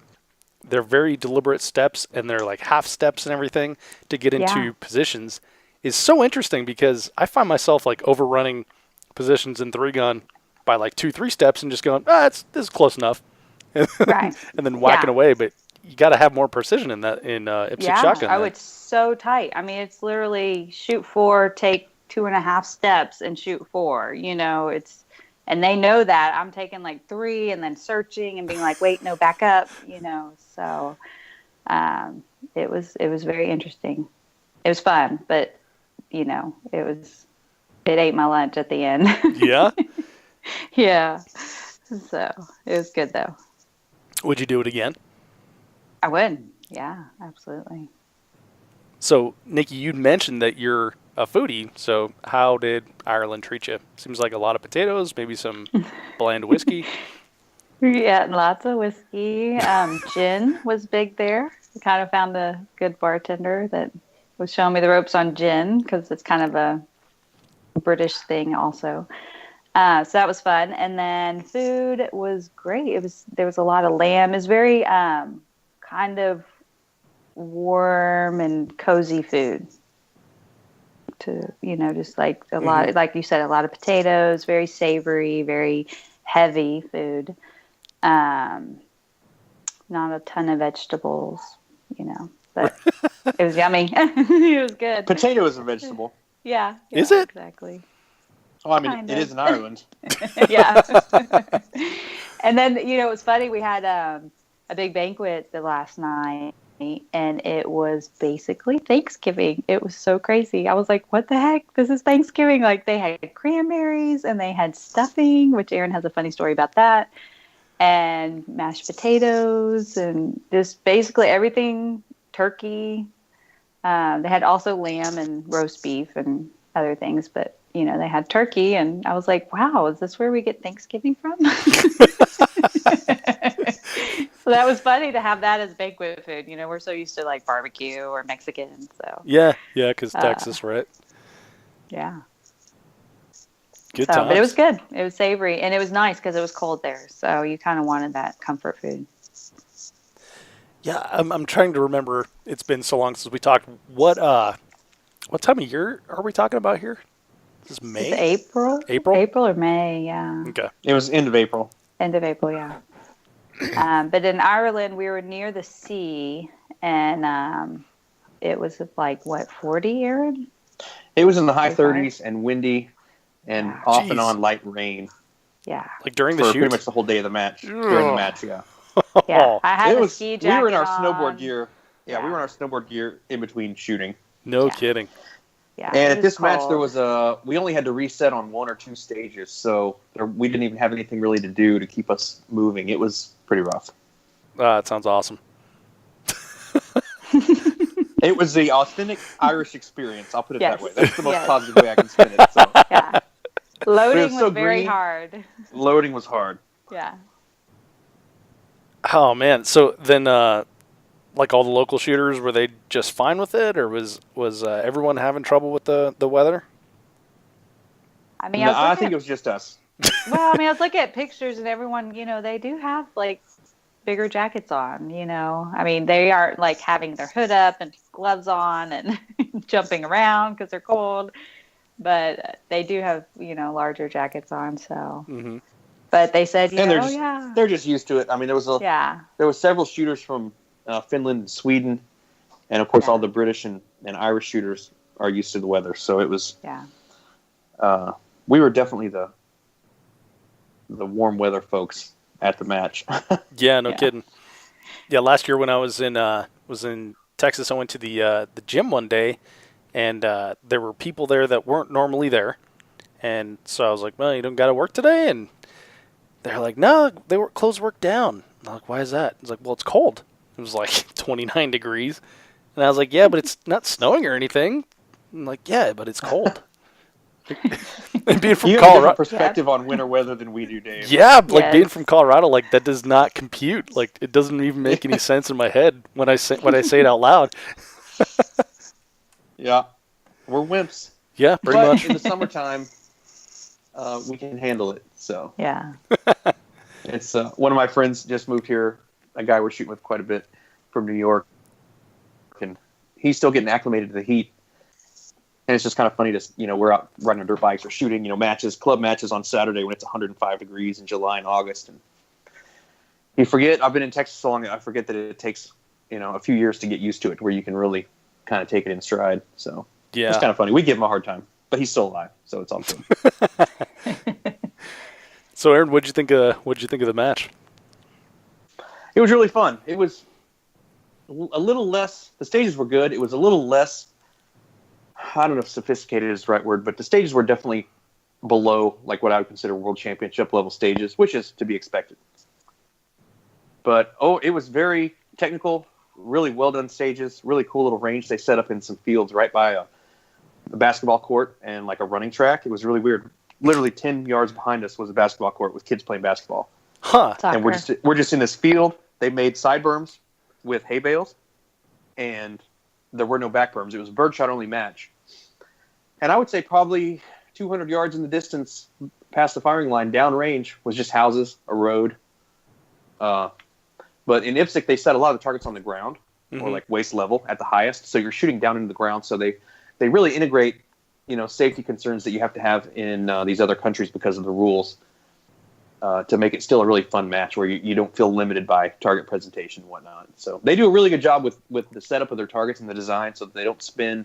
very deliberate steps and they're like half steps and everything to get into positions is so interesting because I find myself like overrunning positions in 3-gun by like 2-3 steps and just going, this is close enough, right. and then whacking away, but you got to have more precision in that in IPSC shotgun. Oh, it's so tight. I mean, it's literally shoot 4, take 2.5 steps, and shoot 4. And they know that I'm taking like 3 and then searching and being like, wait, no, back up. So it was very interesting. It was fun, but it ate my lunch at the end. Yeah. Yeah. So it was good though. Would you do it again? I would. Yeah, absolutely. So, Nikki, you mentioned that you're a foodie. So, how did Ireland treat you? Seems like a lot of potatoes, maybe some bland whiskey. Yeah, lots of whiskey. Gin was big there. We kind of found a good bartender that was showing me the ropes on gin because it's kind of a British thing also. So that was fun. And then food was great. There was a lot of lamb. It was very kind of warm and cozy food. Just like a lot, like you said, a lot of potatoes, very savory, very heavy food. Not a ton of vegetables, but it was yummy. It was good. Potato is a vegetable. Yeah. Is it? Exactly. Oh, I mean, Kind it of. is in Ireland. Yeah. And then, it was funny. We had a big banquet the last night, and it was basically Thanksgiving. It was so crazy. I was like, what the heck? This is Thanksgiving. Like, they had cranberries, and they had stuffing, which Aaron has a funny story about that, and mashed potatoes, and just basically everything, turkey. They had also lamb and roast beef and other things, but they had turkey, and I was like, wow, is this where we get Thanksgiving from? So that was funny to have that as banquet food. We're so used to like barbecue or Mexican. So Yeah, because Texas, right? yeah. Good times. But it was good. It was savory, and it was nice because it was cold there. So you kind of wanted that comfort food. Yeah, I'm trying to remember. It's been so long since we talked. What time of year are we talking about here? This is May? It's April. April? April or May, yeah. Okay. It was end of April. End of April, yeah. But in Ireland, we were near the sea, and it was like, 40, Aaron? It was in the high 30s and windy and Yeah. off Jeez. and on light rain Yeah. Like during the for shoot? pretty much the whole day of the match. During the match, yeah. Yeah. I had It a was. ski We jacket were in our on. snowboard gear. Yeah, we Yeah. were in our snowboard gear in between shooting. No Yeah. kidding. Yeah, And it at this match, cold. there was we only had to reset on 1 or 2 stages, so we didn't even have anything really to do to keep us moving. It was pretty rough. That sounds awesome. It was the authentic Irish experience. I'll put it Yes. that way. That's the most Yes. positive way I can spin it. So. Yeah. Loading was so very green. hard. Loading was hard. Yeah. Oh, man. So then, like all the local shooters, were they just fine with it, or was everyone having trouble with the weather? I mean, No, I I think it was just us. I was looking at pictures, and everyone, they do have like bigger jackets on. I mean, they are like having their hood up and gloves on and jumping around because they're cold, but they do have larger jackets on. So, but they said, And they're oh just, yeah, they're just used to it. I mean, there was several shooters from Finland and Sweden, and of course Yeah. all the British and Irish shooters are used to the weather. So it was. yeah. We were definitely the warm weather folks at the match. Yeah, no Yeah. kidding. Yeah, last year when I was in Texas, I went to the gym one day, and there were people there that weren't normally there, and so I was like, "Well, you don't got to work today," and they're like, "No, they were closed work down." I'm like, "Why is that?" It's like, "Well, it's cold." It was like 29 degrees, and I was like, "Yeah, but it's not snowing or anything." I'm like, "Yeah, but it's cold." And being from You have a different Colorado, perspective on winter weather than we do, Dave. yeah, like being Yes. from Colorado, like that does not compute. Like it doesn't even make any sense in my head when I say it out loud. Yeah. We're wimps. Yeah, pretty But much. in the summertime, we can handle it. So Yeah. it's one of my friends just moved here, a guy we're shooting with quite a bit from New York, and he's still getting acclimated to the heat. And it's just kind of funny to, we're out riding our dirt bikes or shooting, club matches on Saturday when it's 105 degrees in July and August. And you forget, I've been in Texas so long, I forget that it takes, a few years to get used to it, where you can really kind of take it in stride. So Yeah. it's kind of funny. We give him a hard time, but he's still alive, so it's all good. So, Aaron, what'd you think of the match? It was really fun. It was a little less, the stages were good. It was a little less, I don't know if sophisticated is the right word, but the stages were definitely below like what I would consider world championship level stages, which is to be expected. But it was very technical, really well done stages, really cool little range. They set up in some fields right by a basketball court and like a running track. It was really weird. Literally 10 yards behind us was a basketball court with kids playing basketball. Huh. Soccer. And we're just in this field. They made side berms with hay bales, and there were no back berms. It was a birdshot only match. And I would say probably 200 yards in the distance past the firing line, downrange, was just houses, a road. But in IPSC, they set a lot of the targets on the ground, or like waist level at the highest. So you're shooting down into the ground. So they really integrate, safety concerns that you have to have in these other countries because of the rules to make it still a really fun match where you don't feel limited by target presentation and whatnot. So they do a really good job with the setup of their targets and the design so that they don't spin.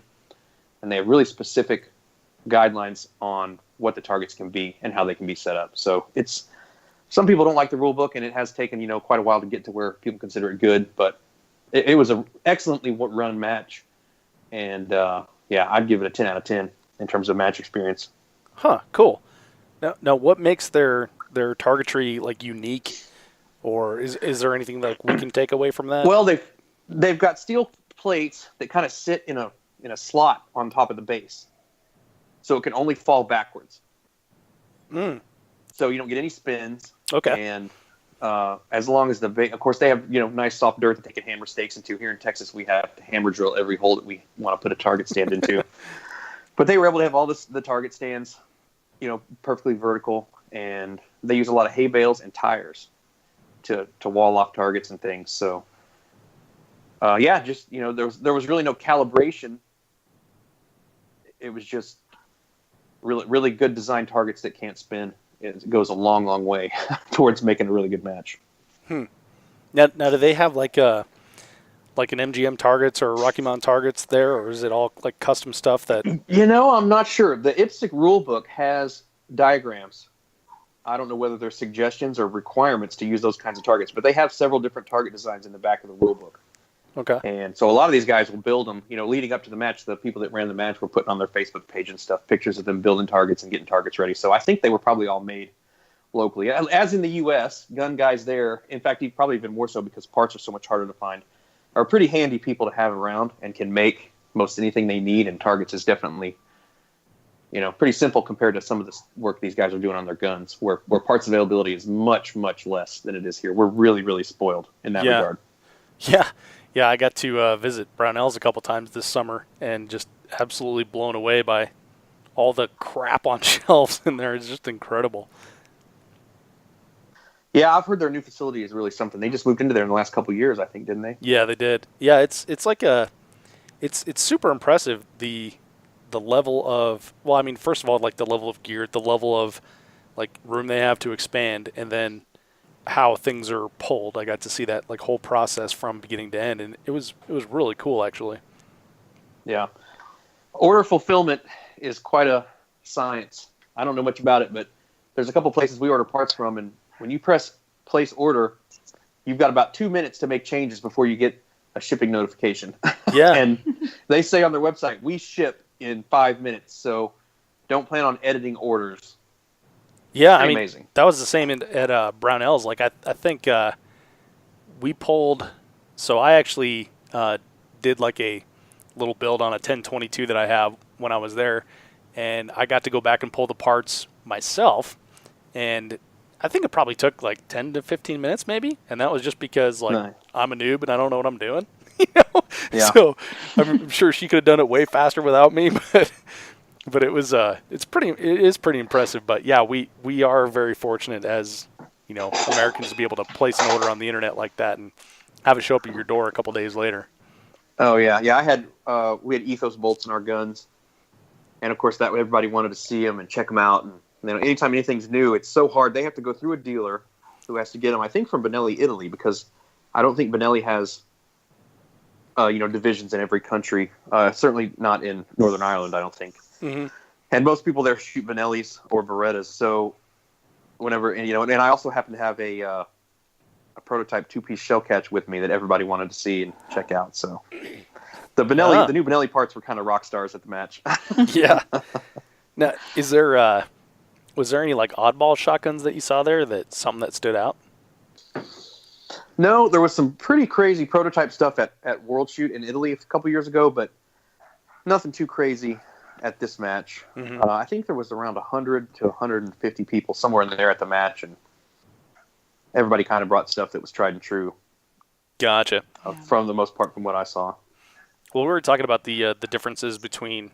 And they have really specific guidelines on what the targets can be and how they can be set up. So some people don't like the rule book, and it has taken, quite a while to get to where people consider it good, but it was an excellently run match. And I'd give it a 10 out of 10 in terms of match experience. Huh, cool. Now what makes their targetry like unique, or is there anything that we can take away from that? Well, they've got steel plates that kind of sit in a slot on top of the base. So it can only fall backwards. So you don't get any spins. Okay. And as long as of course, they have nice soft dirt that they can hammer stakes into. Here in Texas, we have to hammer drill every hole that we want to put a target stand into. But they were able to have all the target stands, perfectly vertical, and they use a lot of hay bales and tires to wall off targets and things. So there was really no calibration. It was just really, really good design targets that can't spin. It goes a long, long way towards making a really good match. Now, do they have like an MGM targets or Rocky Mountain targets there, or is it all like custom stuff that? I'm not sure. The IPSC rule book has diagrams. I don't know whether they're suggestions or requirements to use those kinds of targets, but they have several different target designs in the back of the rule book. Okay. And so a lot of these guys will build them, leading up to the match. The people that ran the match were putting on their Facebook page and stuff, pictures of them building targets and getting targets ready. So I think they were probably all made locally. As in the U.S., gun guys there, in fact, probably even more so because parts are so much harder to find, are pretty handy people to have around and can make most anything they need. And targets is definitely, pretty simple compared to some of the work these guys are doing on their guns, where parts availability is much, much less than it is here. We're really, really spoiled in that regard. Yeah, I got to visit Brownells a couple times this summer and just absolutely blown away by all the crap on shelves in there. It's just incredible. Yeah, I've heard their new facility is really something. They just moved into there in the last couple of years, I think, didn't they? Yeah, they did. Yeah, it's like it's super impressive the level of, well, I mean, first of all, like the level of gear, the level of like room they have to expand, and then how things are pulled. I got to see that like whole process from beginning to end, and it was really cool actually. Yeah. Order fulfillment is quite a science. I don't know much about it, but there's a couple places we order parts from, and when you press place order, you've got about 2 minutes to make changes before you get a shipping notification. Yeah. And they say on their website, we ship in 5 minutes, so don't plan on editing orders. Yeah, I mean, amazing. That was the same at Brownells. Like I think we pulled. So I actually did like a little build on a 1022 that I have when I was there, and I got to go back and pull the parts myself, and I think it probably took like 10 to 15 minutes maybe, and that was just because like Nice. I'm a noob and I don't know what I'm doing. Yeah. So I'm sure she could have done it way faster without me, but it was it is pretty impressive. But yeah, we are very fortunate as Americans to be able to place an order on the internet like that and have it show up at your door a couple days later. Oh yeah. We had ethos bolts in our guns, and of course that everybody wanted to see them and check them out. And anytime anything's new, it's so hard. They have to go through a dealer who has to get them. I think from Benelli, Italy, because I don't think Benelli has divisions in every country. Certainly not in Northern Ireland, I don't think. Mm-hmm. And most people there shoot Benellis or Berettas. So whenever, and I also happen to have a prototype 2-piece shell catch with me that everybody wanted to see and check out. So the new Benelli parts were kind of rock stars at the match. Yeah. Now, was there any like oddball shotguns that you saw there something that stood out? No, there was some pretty crazy prototype stuff at World Shoot in Italy a couple years ago, but nothing too crazy at this match. Mm-hmm. I think there was around 100 to 150 people somewhere in there at the match, and everybody kind of brought stuff that was tried and true. Gotcha. From the most part, from what I saw. Well, we were talking about the differences between,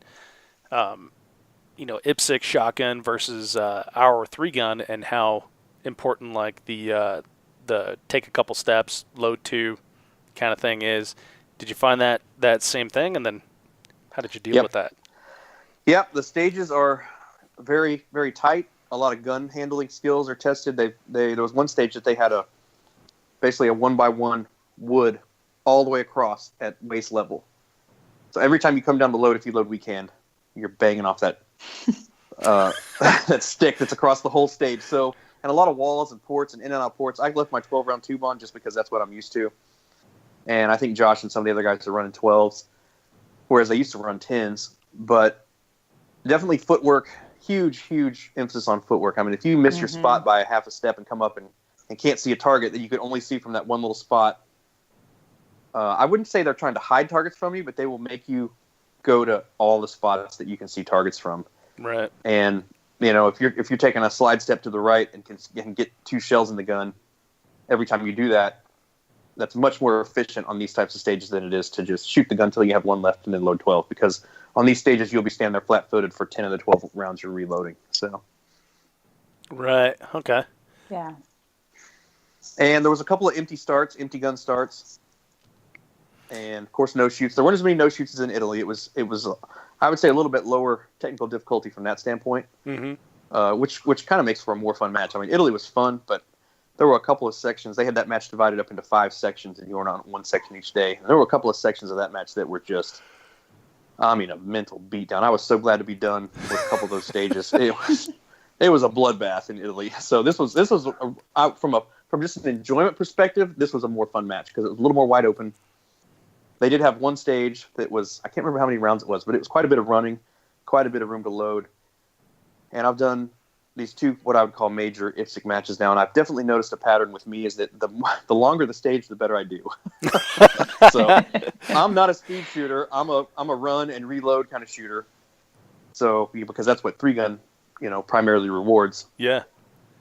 IPSC shotgun versus our 3-gun, and how important like the take a couple steps, load 2 kind of thing is. Did you find that same thing, and then how did you deal with that? Yep, the stages are very, very tight. A lot of gun handling skills are tested. There was one stage that they had basically a 1x1 wood all the way across at waist level. So every time you come down to load, if you load weekend, you're banging off that that stick that's across the whole stage. So, and a lot of walls and ports and in and out ports. I left my 12-round tube on just because that's what I'm used to. And I think Josh and some of the other guys are running 12s, whereas they used to run 10s. But definitely footwork, huge emphasis on footwork. I mean, if you miss your spot by half a step and come up and can't see a target that you can only see from that one little spot, I wouldn't say they're trying to hide targets from you, but they will make you go to all the spots that you can see targets from. Right. And if you're taking a slide step to the right and can get 2 shells in the gun, every time you do that, that's much more efficient on these types of stages than it is to just shoot the gun until you have 1 left and then load 12. Because on these stages, you'll be standing there flat-footed for 10 of the 12 rounds you're reloading. So. Right. Okay. Yeah. And there was a couple of empty gun starts. And of course, no shoots. There weren't as many no shoots as in Italy. It was, I would say, a little bit lower technical difficulty from that standpoint, which kind of makes for a more fun match. I mean, Italy was fun, but there were a couple of sections. They had that match divided up into 5 sections, and you were on one section each day. And there were a couple of sections of that match that were just, a mental beatdown. I was so glad to be done with a couple of those stages. It was a bloodbath in Italy. So this was from just an enjoyment perspective, this was a more fun match because it was a little more wide open. They did have one stage that was, I can't remember how many rounds it was, but it was quite a bit of running, quite a bit of room to load. And I've done these 2, what I would call major IPSC matches now, and I've definitely noticed a pattern with me is that the longer the stage, the better I do. So I'm not a speed shooter. I'm a run and reload kind of shooter. So because that's what 3-gun, primarily rewards. Yeah.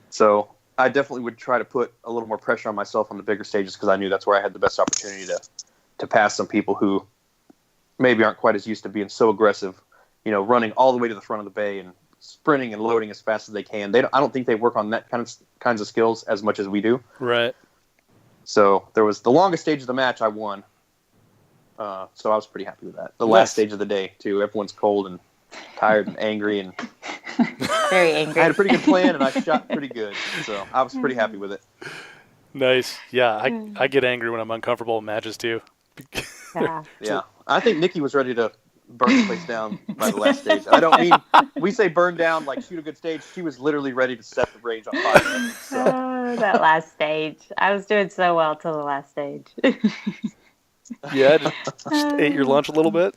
So I definitely would try to put a little more pressure on myself on the bigger stages because I knew that's where I had the best opportunity to pass some people who maybe aren't quite as used to being so aggressive, running all the way to the front of the bay and sprinting and loading as fast as they can. I don't think they work on that kinds of skills as much as we do. Right. So there was the longest stage of the match I won. So I was pretty happy with that. The last stage of the day too. Everyone's cold and tired and angry and very angry. I had a pretty good plan and I shot pretty good. So I was pretty happy with it. Nice. Yeah. I get angry when I'm uncomfortable in matches too. Yeah. I think Niki was ready to burn the place down by the last stage. I don't mean we say burn down like shoot a good stage. She was literally ready to set the range on fire. So. That last stage. I was doing so well till the last stage. Yeah, just ate your lunch a little bit.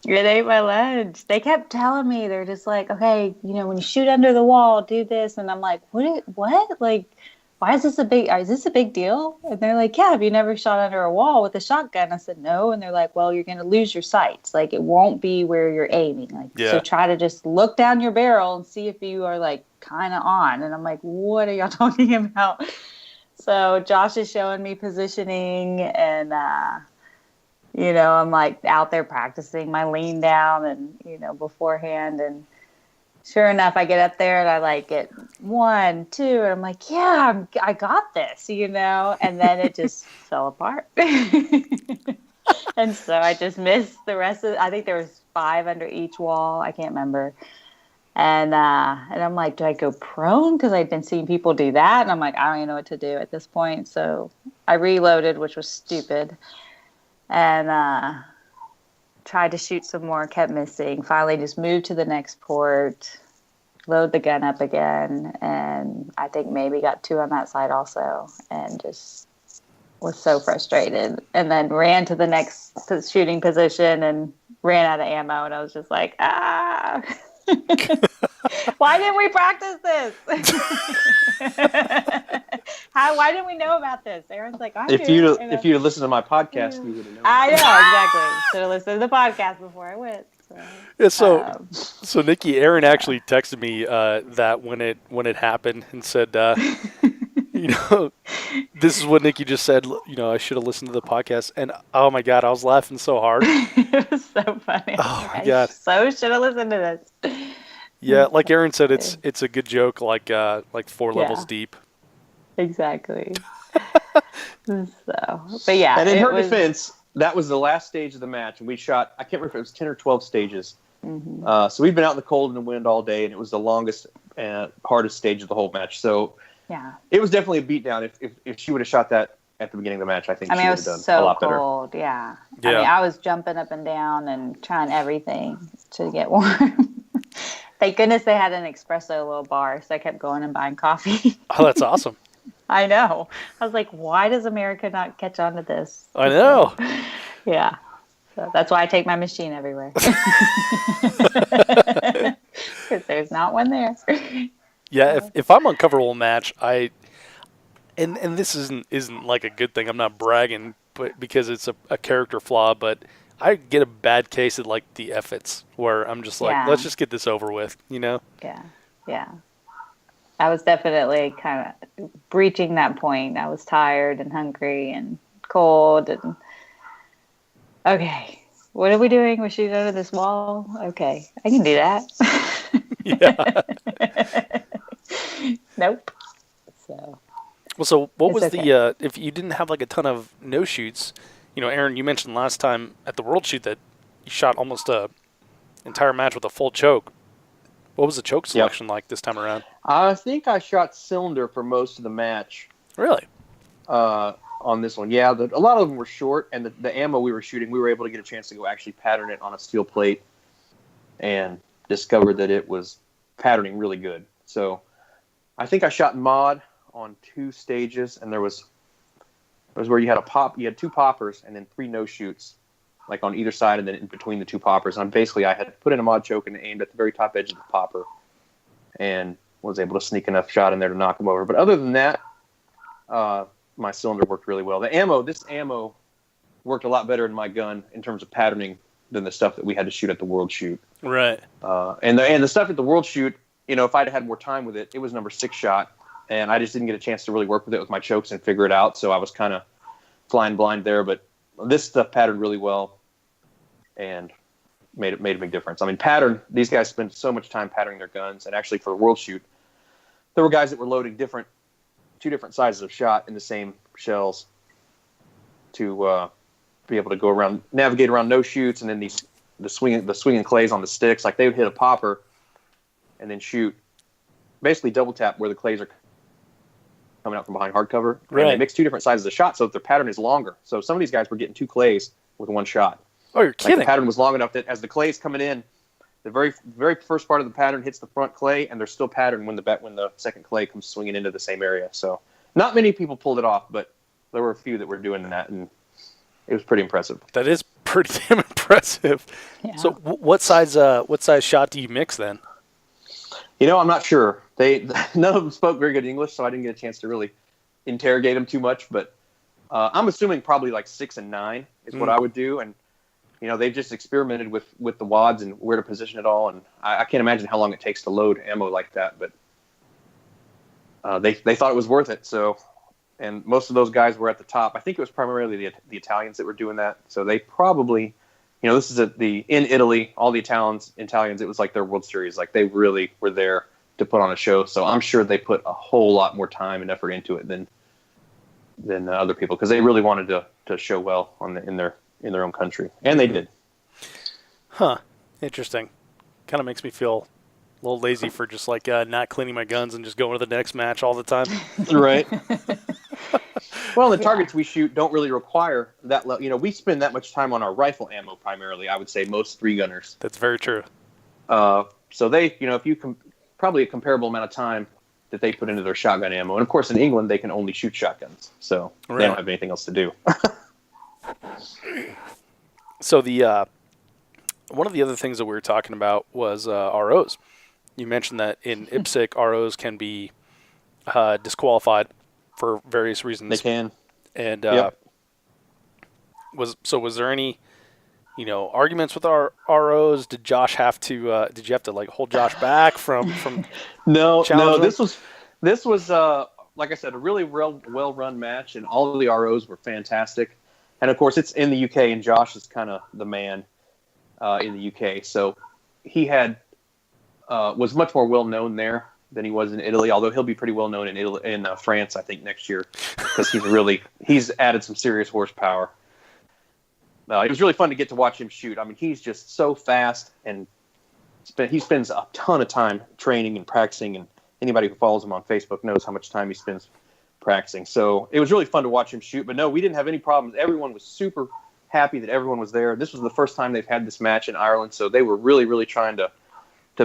It ate my lunch. They kept telling me, they're just like, okay, when you shoot under the wall, do this. And I'm like, what? Like, why is this a big deal? And they're like, yeah, have you never shot under a wall with a shotgun? I said, no. And they're like, well, you're going to lose your sights. Like, it won't be where you're aiming. Like, So try to just look down your barrel and see if you are, like, kind of on. And I'm like, what are y'all talking about? So Josh is showing me positioning and, I'm, like, out there practicing my lean down and, beforehand. And sure enough, I get up there and I, like, get 1, 2, and I'm like, yeah, I got this, And then it just fell apart. And so I just missed the rest of I think there was 5 under each wall. I can't remember. And I'm like, do I go prone? Because I'd been seeing people do that. And I'm like, I don't even know what to do at this point. So I reloaded, which was stupid. And tried to shoot some more, kept missing. Finally just moved to the next port, load the gun up again. And I think maybe got 2 on that side also. And just was so frustrated. And then ran to the next shooting position and ran out of ammo. And I was just like, why didn't we practice this? Why didn't we know about this? Aaron's like, If you'd listened to my podcast, you would have known. I know, exactly. Should have listened to the podcast before I went. So Nikki, Aaron actually texted me that when it happened and said, this is what Nikki just said. I should have listened to the podcast, and oh my god, I was laughing so hard. It was so funny. Oh my god! So should have listened to this. Yeah, like Aaron said, it's a good joke, like 4 levels deep. Exactly. But yeah. And in her defense, that was the last stage of the match, and we shot. I can't remember if it was 10 or 12 stages. Mm-hmm. So we'd been out in the cold and the wind all day, and it was the longest and hardest stage of the whole match. So yeah, it was definitely a beatdown. If she would have shot that at the beginning of the match, I think she would have done so a lot better. Cold. Yeah. I mean, I was jumping up and down and trying everything to get warm. Thank goodness they had an espresso little bar, so I kept going and buying coffee. Oh, that's awesome. I know. I was like, why does America not catch on to this? I know. Yeah. So that's why I take my machine everywhere. Because there's not one there. Yeah, if I'm on coverable match, and this isn't like a good thing. I'm not bragging, but because it's a character flaw, but I get a bad case of like the F-its where I'm just like, let's just get this over with, Yeah. I was definitely kind of breaching that point. I was tired and hungry and cold and okay. What are we doing? We're shooting under this wall? Okay. I can do that. Yeah. Nope. So what was the if you didn't have like a ton of no shoots, Aaron, you mentioned last time at the World Shoot that you shot almost a entire match with a full choke. What was the choke selection like this time around? I think I shot cylinder for most of the match. Really? On this one, yeah. A lot of them were short, and the ammo we were shooting, we were able to get a chance to go actually pattern it on a steel plate and discovered that it was patterning really good. So I think I shot mod on 2 stages, and there was where you had 2 poppers and then 3 no shoots, like on either side and then in between the 2 poppers. And I had put in a mod choke and aimed at the very top edge of the popper and was able to sneak enough shot in there to knock him over. But other than that, my cylinder worked really well. This ammo worked a lot better in my gun in terms of patterning than the stuff that we had to shoot at the World Shoot. Right. And the stuff at the World Shoot, if I'd had more time with it, it was number 6 shot, and I just didn't get a chance to really work with it with my chokes and figure it out. So I was kind of flying blind there. But this stuff patterned really well and made a big difference. I mean, these guys spend so much time patterning their guns, and actually for the World Shoot, there were guys that were loading 2 different sizes of shot in the same shells to be able to go around, navigate around no shoots, and then the swinging clays on the sticks. Like they would hit a popper and then shoot, basically double tap where the clays are coming out from behind hardcover. Right. And they mix 2 different sizes of shot so that their pattern is longer. So some of these guys were getting 2 clays with 1 shot. Oh, you're kidding! The pattern was long enough that as the clay's coming in, the very very first part of the pattern hits the front clay, and they're still patterned when the second clay comes swinging into the same area. So not many people pulled it off, but there were a few that were doing that, and it was pretty impressive. That is pretty damn impressive. Yeah. So what size shot do you mix then? I'm not sure. None of them spoke very good English, so I didn't get a chance to really interrogate them too much. But I'm assuming probably like 6 and 9 is what I would do, and they've just experimented with the wads and where to position it all, and I can't imagine how long it takes to load ammo like that. But they thought it was worth it. So, and most of those guys were at the top. I think it was primarily the Italians that were doing that. So they probably, this is in Italy, all the Italians. It was like their World Series. Like they really were there to put on a show. So I'm sure they put a whole lot more time and effort into it than other people, because they really wanted to show well in their own country, and they did. Huh. Interesting. Kind of makes me feel a little lazy for just like not cleaning my guns and just going to the next match all the time. Right. Well, the targets we shoot don't really require that. We spend that much time on our rifle ammo primarily. I would say most 3-gunners. That's very true. So they, if you probably a comparable amount of time that they put into their shotgun ammo, and of course in England they can only shoot shotguns, so They don't have anything else to do. So the one of the other things that we were talking about was ROs. You mentioned that in IPSC, ROs can be disqualified for various reasons. They can. And Yep. was there any, arguments with our ROs? Did Josh have to? Did you have to hold Josh back from? No. challenge This was like I said, a really well run match, and all of the ROs were fantastic. And of course, it's in the UK, and Josh is kind of the man in the UK, so he was much more well known there than he was in Italy. Although he'll be pretty well known in France, I think, next year, because he's added some serious horsepower. It was really fun to get to watch him shoot. I mean, he's just so fast, and he spends a ton of time training and practicing, and anybody who follows him on Facebook knows how much time he spends practicing. So it was really fun to watch him shoot. But no, we didn't have any problems. Everyone was super happy that everyone was there. This was the first time they've had this match in Ireland, so they were really, really trying to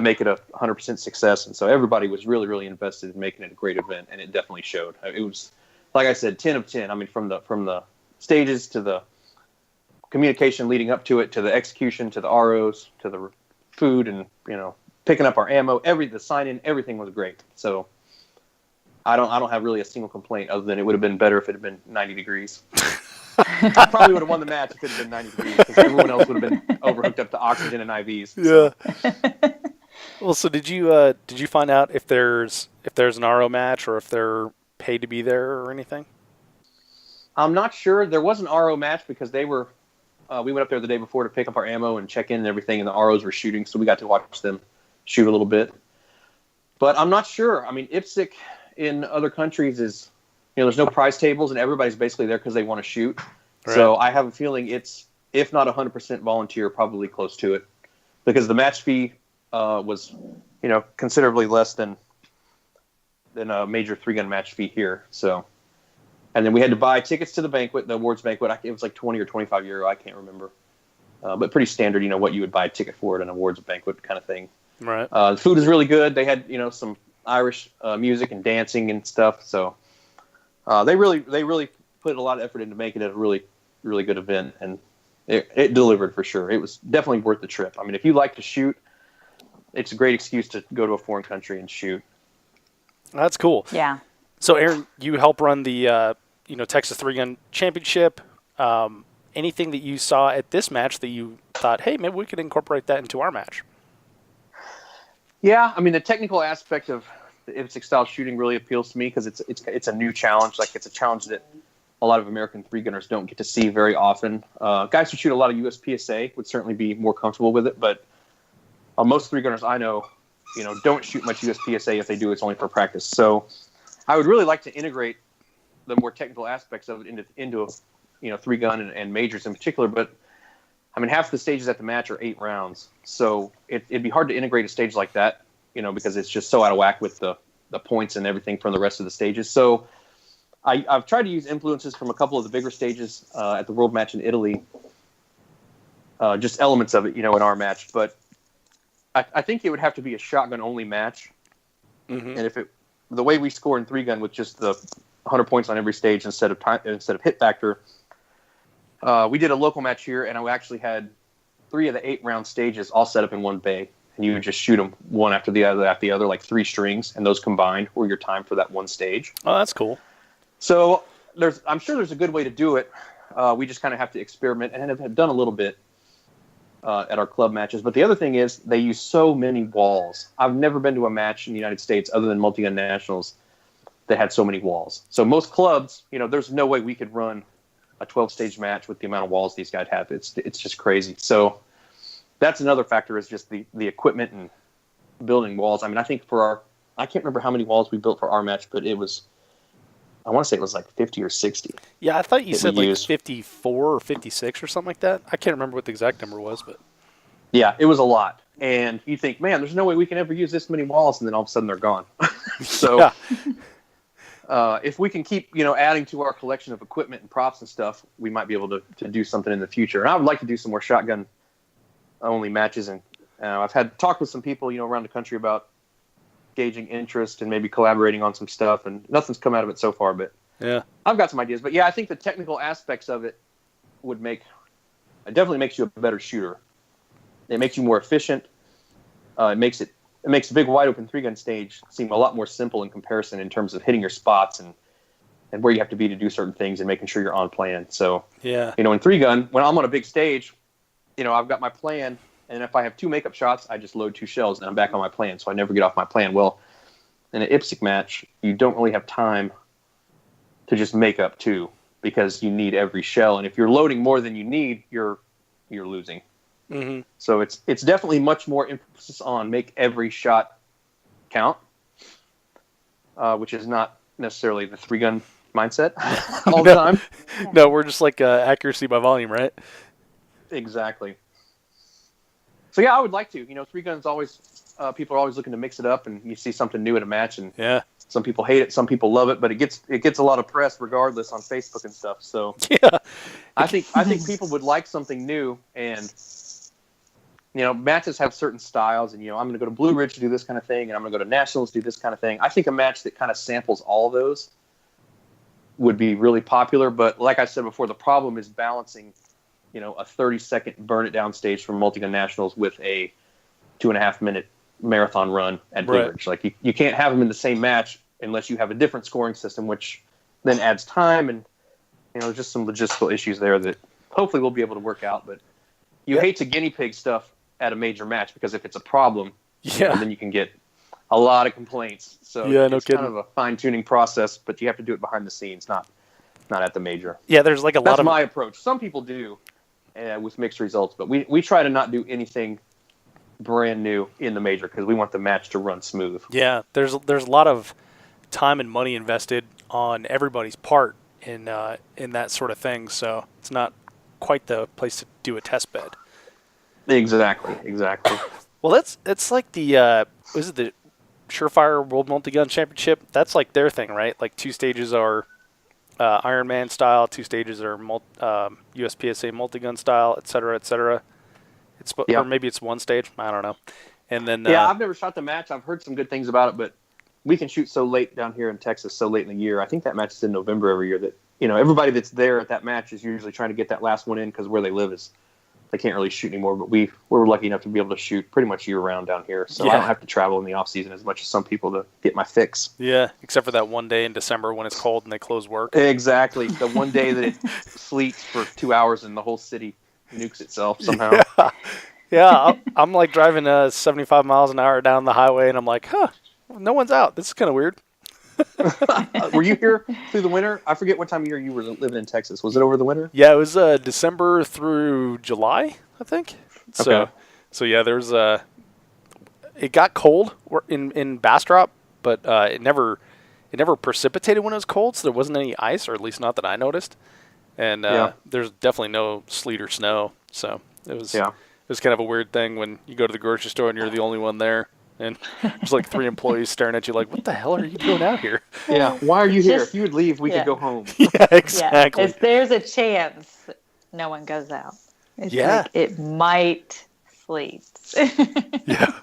make it a 100% success. And so everybody was really, really invested in making it a great event, and it definitely showed. It was, like I said, 10 of 10. I mean, from the stages to the communication leading up to it, to the execution, to the ROs, to the food, and picking up our ammo, the sign-in, everything was great. So I don't have really a single complaint other than it would have been better if it had been 90 degrees. I probably would have won the match if it had been 90 degrees, because everyone else would have been overhooked up to oxygen and IVs. Yeah. Well, so did you find out if there's an RO match, or if they're paid to be there or anything? I'm not sure. There was an RO match because they were. We went up there the day before to pick up our ammo and check in and everything, and the ROs were shooting, so we got to watch them shoot a little bit. But I'm not sure. I mean, IPSC in other countries is, there's no prize tables, and everybody's basically there because they want to shoot. Right. So I have a feeling it's, if not 100% volunteer, probably close to it, because the match fee was, considerably less than a major 3-gun match fee here. So, and then we had to buy tickets to the banquet, the awards banquet. It was like 20 or 25 euro. I can't remember, but pretty standard. What you would buy a ticket for at an awards banquet kind of thing. Right. The food is really good. They had some Irish music and dancing and stuff. So they really put a lot of effort into making it a really, really good event, and it delivered for sure. It was definitely worth the trip. I mean, if you like to shoot, it's a great excuse to go to a foreign country and shoot. That's cool. Yeah. So, Aaron, you help run the Texas 3-Gun Championship. Anything that you saw at this match that you thought, hey, maybe we could incorporate that into our match? Yeah, I mean, the technical aspect of the IPSC style shooting really appeals to me, because it's a new challenge. Like, it's a challenge that a lot of American 3-gunners don't get to see very often. Guys who shoot a lot of USPSA would certainly be more comfortable with it, but most 3-gunners I know, don't shoot much USPSA. If they do, it's only for practice. So I would really like to integrate the more technical aspects of it into 3-gun and majors in particular. But I mean, half the stages at the match are 8 rounds, so it'd be hard to integrate a stage like that, because it's just so out of whack with the points and everything from the rest of the stages. So I've tried to use influences from a couple of the bigger stages at the World Match in Italy, just elements of it, in our match. But I think it would have to be a shotgun-only match. Mm-hmm. And the way we score in 3-gun with just the 100 points on every stage instead of hit factor, we did a local match here, and I actually had 3 of the 8-round stages all set up in one bay, and you would just shoot them one after the other, like 3 strings, and those combined were your time for that one stage. Oh, that's cool. So I'm sure there's a good way to do it. We just kind of have to experiment, and have done a little bit at our club matches. But the other thing is, they use so many walls. I've never been to a match in the United States other than Multi-Gun Nationals that had so many walls. So most clubs, there's no way we could run a 12-stage match with the amount of walls these guys have. It's just crazy. So that's another factor, is just the equipment and building walls. I mean, I think I can't remember how many walls we built for our match, but I want to say it was like 50 or 60. Yeah, I thought you said like 54 or 56 or something like that. I can't remember what the exact number was, but yeah, it was a lot. And you think, man, there's no way we can ever use this many walls, and then all of a sudden they're gone. So yeah. If we can keep, adding to our collection of equipment and props and stuff, we might be able to do something in the future. And I would like to do some more shotgun-only matches. And I've had talk with some people, around the country about gauging interest and maybe collaborating on some stuff. And nothing's come out of it so far, but yeah, I've got some ideas. But yeah, I think the technical aspects of it it definitely makes you a better shooter. It makes you more efficient. It makes a big wide open 3-gun stage seem a lot more simple in comparison in terms of hitting your spots and and where you have to be to do certain things and making sure you're on plan. So, Yeah. in 3-gun, when I'm on a big stage, I've got my plan, and if I have 2 makeup shots, I just load 2 shells, and I'm back on my plan, so I never get off my plan. Well, in an IPSC match, you don't really have time to just make up 2 because you need every shell, and if you're loading more than you need, you're losing. Mm-hmm. So it's definitely much more emphasis on make every shot count, which is not necessarily the 3-gun mindset all the time. No, we're just like accuracy by volume, right? Exactly. So yeah, I would like to. 3-gun's always people are always looking to mix it up, and you see something new at a match, and some people hate it, some people love it, but it gets a lot of press regardless on Facebook and stuff. So yeah, I think people would like something new, and matches have certain styles, and I'm going to go to Blue Ridge to do this kind of thing, and I'm going to go to Nationals to do this kind of thing. I think a match that kind of samples all of those would be really popular, but like I said before, the problem is balancing, a 30-second burn it down stage from multi-gun nationals with a 2.5-minute marathon run at Blue Ridge. Like you can't have them in the same match unless you have a different scoring system, which then adds time, and just some logistical issues there that hopefully we'll be able to work out. But you hate to guinea pig stuff at a major match, because if it's a problem, then you can get a lot of complaints. So it's kind of a fine-tuning process, but you have to do it behind the scenes, not at the major. Yeah, there's like That's my approach. Some people do with mixed results, but we try to not do anything brand new in the major because we want the match to run smooth. Yeah, there's a lot of time and money invested on everybody's part in that sort of thing, so it's not quite the place to do a test bed. Exactly. Well, it's like the was it the Surefire World Multi-Gun Championship? That's like their thing, right? Like 2 stages are Ironman style, 2 stages are USPSA multi-gun style, et cetera, et cetera. Or maybe it's 1 stage. I don't know. And then I've never shot the match. I've heard some good things about it, but we can shoot so late down here in Texas, so late in the year. I think that match is in November every year. That everybody that's there at that match is usually trying to get that last one in because where they live is they can't really shoot anymore. But we're lucky enough to be able to shoot pretty much year round down here, so I don't have to travel in the off season as much as some people to get my fix. Yeah, except for that one day in December when it's cold and they close work. Exactly, the one day that it sleets for 2 hours and the whole city nukes itself somehow. Yeah, I'm like driving 75 miles an hour down the highway, and I'm like, no one's out. This is kind of weird. Were you here through the winter? I forget what time of year you were living in Texas. Was it over the winter? Yeah, it was December through July, I think. Okay. So yeah, there's it got cold in Bastrop, but it never precipitated when it was cold, so there wasn't any ice, or at least not that I noticed. And there's definitely no sleet or snow, so it was kind of a weird thing when you go to the grocery store and you're the only one there. And there's like 3 employees staring at you like, what the hell are you doing out here? Yeah, why are you here? If you would leave, we could go home. Yeah, exactly. If there's a chance, no one goes out. It's like it might sleet. Yeah.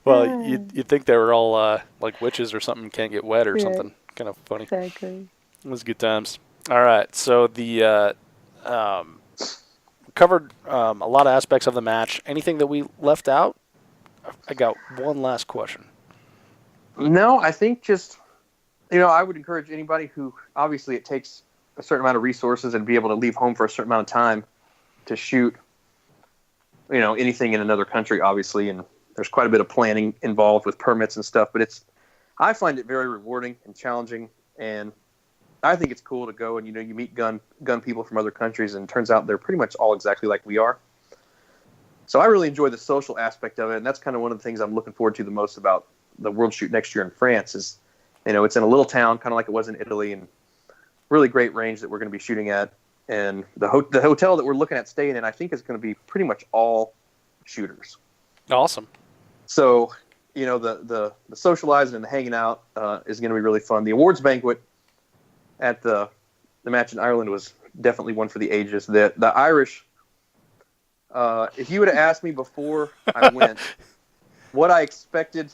Well, you'd think they were all like witches or something, can't get wet or something. Kind of funny. Exactly. It was good times. All right, so the covered a lot of aspects of the match. Anything that we left out? I got one last question. No, I think just, I would encourage anybody who, obviously it takes a certain amount of resources and be able to leave home for a certain amount of time to shoot, anything in another country, obviously. And there's quite a bit of planning involved with permits and stuff, but I find it very rewarding and challenging. And I think it's cool to go and, you meet gun people from other countries, and it turns out they're pretty much all exactly like we are. So I really enjoy the social aspect of it, and that's kind of one of the things I'm looking forward to the most about the World Shoot next year in France is, it's in a little town, kind of like it was in Italy, and really great range that we're going to be shooting at. And the hotel that we're looking at staying in, I think, is going to be pretty much all shooters. Awesome. So, the socializing and the hanging out is going to be really fun. The awards banquet at the match in Ireland was definitely one for the ages. The Irish... if you would have asked me before I went what I expected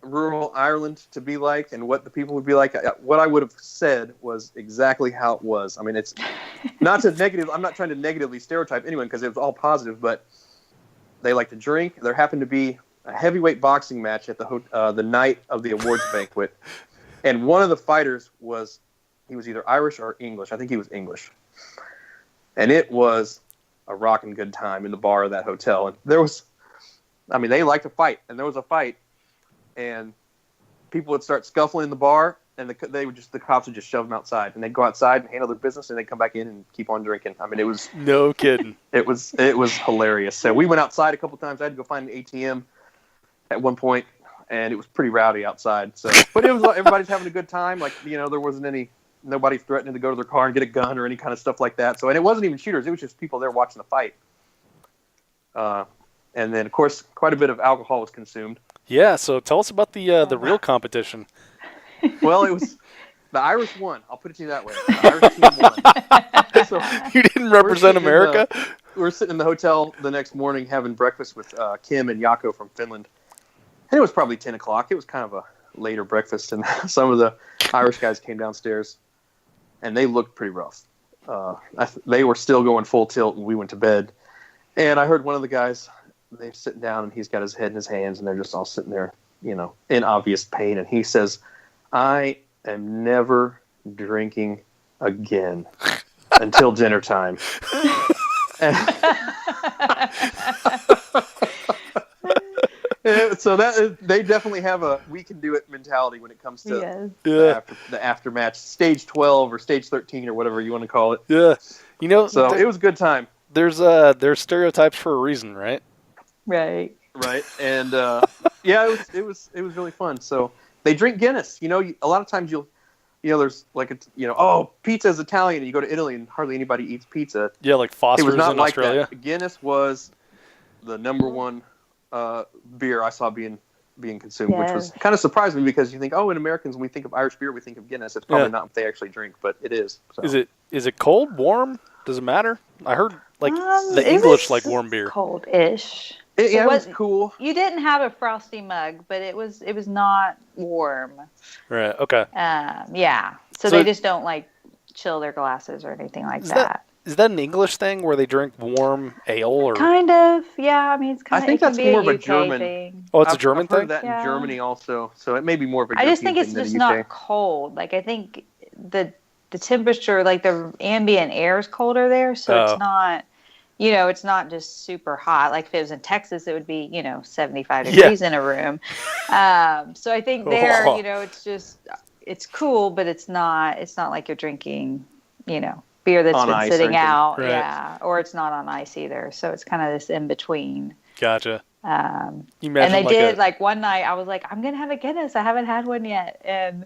rural Ireland to be like and what the people would be like, what I would have said was exactly how it was. I mean, it's not to negative. I'm not trying to negatively stereotype anyone because it was all positive, but they like to drink. There happened to be a heavyweight boxing match at the night of the awards banquet, and one of the fighters was He was either Irish or English. I think he was English. And it was a rocking good time in the bar of that hotel. And they like to fight. And there was a fight. And people would start scuffling in the bar. And the cops would just shove them outside. And they'd go outside and handle their business. And they'd come back in and keep on drinking. I mean, it was... No kidding. It was hilarious. So we went outside a couple times. I had to go find an ATM at one point. And it was pretty rowdy outside. So, but it was everybody's having a good time. Like, there wasn't nobody threatening to go to their car and get a gun or any kind of stuff like that. So, and it wasn't even shooters. It was just people there watching the fight. And then, of course, quite a bit of alcohol was consumed. Yeah. So tell us about the real competition. Well, it was the Irish won. I'll put it to you that way. The Irish team won. So You didn't represent America? We were sitting in the hotel the next morning having breakfast with Kim and Jaakko from Finland. And it was probably 10 o'clock. It was kind of a later breakfast. And some of the Irish guys came downstairs. And they looked pretty rough. They were still going full tilt, and we went to bed. And I heard one of the guys, they're sitting down, and he's got his head in his hands, and they're just all sitting there, in obvious pain. And he says, I am never drinking again until dinner time. So they definitely have a we can do it mentality when it comes to the aftermatch, stage 12 or stage 13 or whatever you want to call it. Yeah, so it was a good time. There's stereotypes for a reason, right? Right. And it was really fun. So they drink Guinness. A lot of times there's like pizza is Italian, and you go to Italy and hardly anybody eats pizza. Yeah, like Foster's it was not in like Australia. That. Guinness was the number one beer I saw being consumed, which was kind of surprised me because you think, in Americans, when we think of Irish beer, we think of Guinness. It's probably not what they actually drink, but it is. So. Is it cold, warm? Does it matter? I heard the English like warm beer. Cold-ish. It was cool. You didn't have a frosty mug, but it was not warm. Right. Okay. So they just don't chill their glasses or anything like that. Is that an English thing where they drink warm ale or kind of? Yeah, I mean it's kind of. I think that's more of a German thing. Oh, it's a German thing. I've heard that in Germany also, so it may be more of a. I just think it's thing just than not cold. I think the temperature, the ambient air is colder there, so it's not. It's not just super hot. Like if it was in Texas, it would be 75 degrees in a room. So I think there, it's cool, but it's not like you're drinking, beer that's on been sitting out, right. Or it's not on ice either. So it's kind of this in between. Gotcha. And they did one night. I was like, I'm gonna have a Guinness. I haven't had one yet. And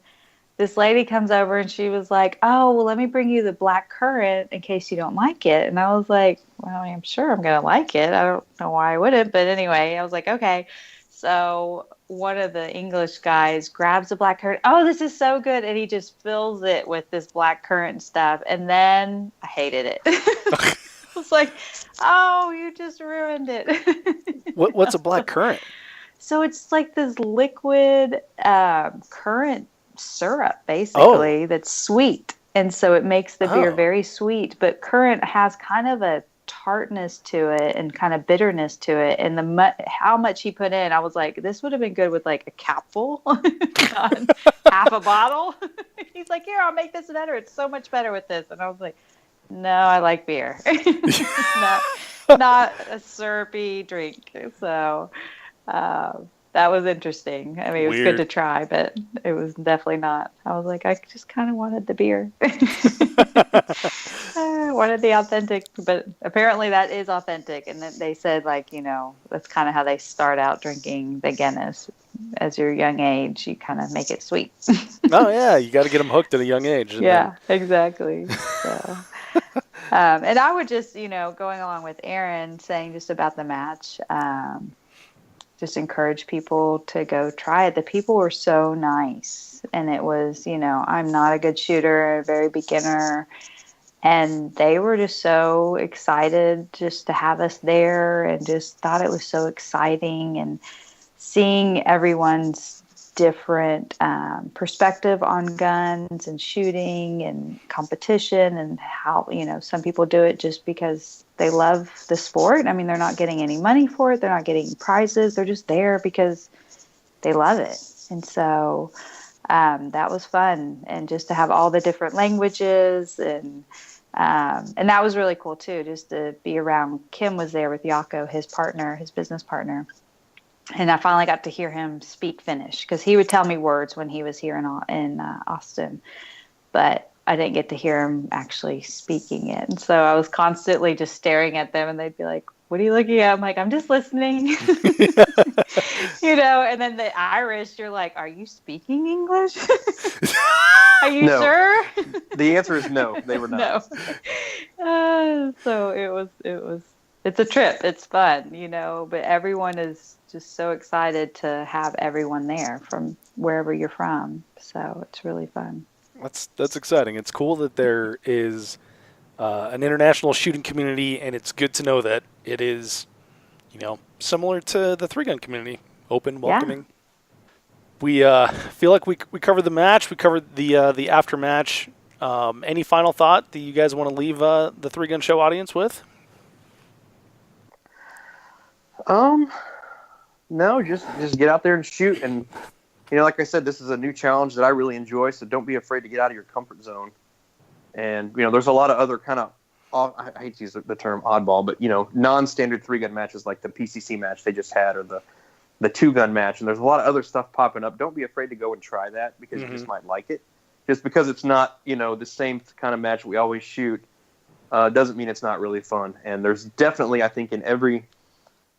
this lady comes over and she was like, "Oh, well, let me bring you the black currant in case you don't like it." And I was like, "Well, I'm sure I'm gonna like it. I don't know why I wouldn't." But anyway, I was like, "Okay." So one of the English guys grabs the black currant. "Oh, this is so good." And he just fills it with this black currant stuff. And then I hated it. I was like, "Oh, you just ruined it." What's a black currant? So it's like this liquid currant syrup, basically, that's sweet. And so it makes the beer very sweet. But currant has kind of a tartness to it and kind of bitterness to it, and how much he put in, I was like, this would have been good with a capful, not half a bottle. He's like, "Here, I'll make this better. It's so much better with this." And I was like, no, I like beer. not a syrupy drink. So that was interesting. I mean, it was good to try, but it was definitely not. I was like, I just kind of wanted the beer. I wanted the authentic, but apparently that is authentic. And then they said, that's kind of how they start out drinking the Guinness. As your young age, you kind of make it sweet. Oh, yeah. You got to get them hooked at a young age. Exactly. So, and I would just, going along with Aaron saying just about the match, just encourage people to go try it. The people were so nice. And it was, I'm not a good shooter, a very beginner. And they were just so excited just to have us there and just thought it was so exciting. And seeing everyone's different perspective on guns and shooting and competition and how, some people do it just because they love the sport. I mean, they're not getting any money for it. They're not getting prizes. They're just there because they love it. And so that was fun. And just to have all the different languages and that was really cool too, just to be around. Kim was there with Yako, his partner, his business partner. And I finally got to hear him speak Finnish because he would tell me words when he was here in Austin, but I didn't get to hear him actually speaking it. And so I was constantly just staring at them, and they'd be like, "What are you looking at?" I'm like, "I'm just listening." And then the Irish, you're like, "Are you speaking English? Are you sure?" The answer is no. They were not. No. So it's a trip. It's fun, but everyone is just so excited to have everyone there from wherever you're from. So it's really fun. That's exciting. It's cool that there is an international shooting community, and it's good to know that it is, similar to the 3-gun community, open, welcoming. Yeah. We feel like we covered the match. We covered the after match. Any final thought that you guys want to leave the 3-gun show audience with? No, just get out there and shoot. And, like I said, this is a new challenge that I really enjoy, so don't be afraid to get out of your comfort zone. And, there's a lot of other kind of, I hate to use the term oddball, but, non-standard 3-gun matches like the PCC match they just had or the 2-gun match. And there's a lot of other stuff popping up. Don't be afraid to go and try that because you just might like it. Just because it's not, the same kind of match we always shoot doesn't mean it's not really fun. And there's definitely, I think, in every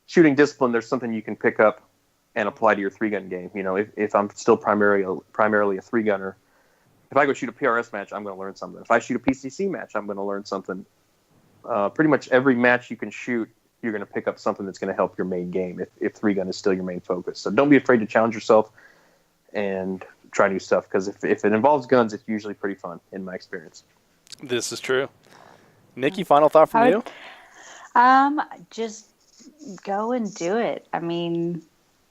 shooting discipline, there's something you can pick up and apply to your 3-gun game. If I'm still primarily a 3-gunner, if I go shoot a PRS match, I'm going to learn something. If I shoot a PCC match, I'm going to learn something. Pretty much every match you can shoot, you're going to pick up something that's going to help your main game if 3-gun is still your main focus. So don't be afraid to challenge yourself and try new stuff, because if it involves guns, it's usually pretty fun, in my experience. This is true. Nikki, final thought from you? Just go and do it. I mean,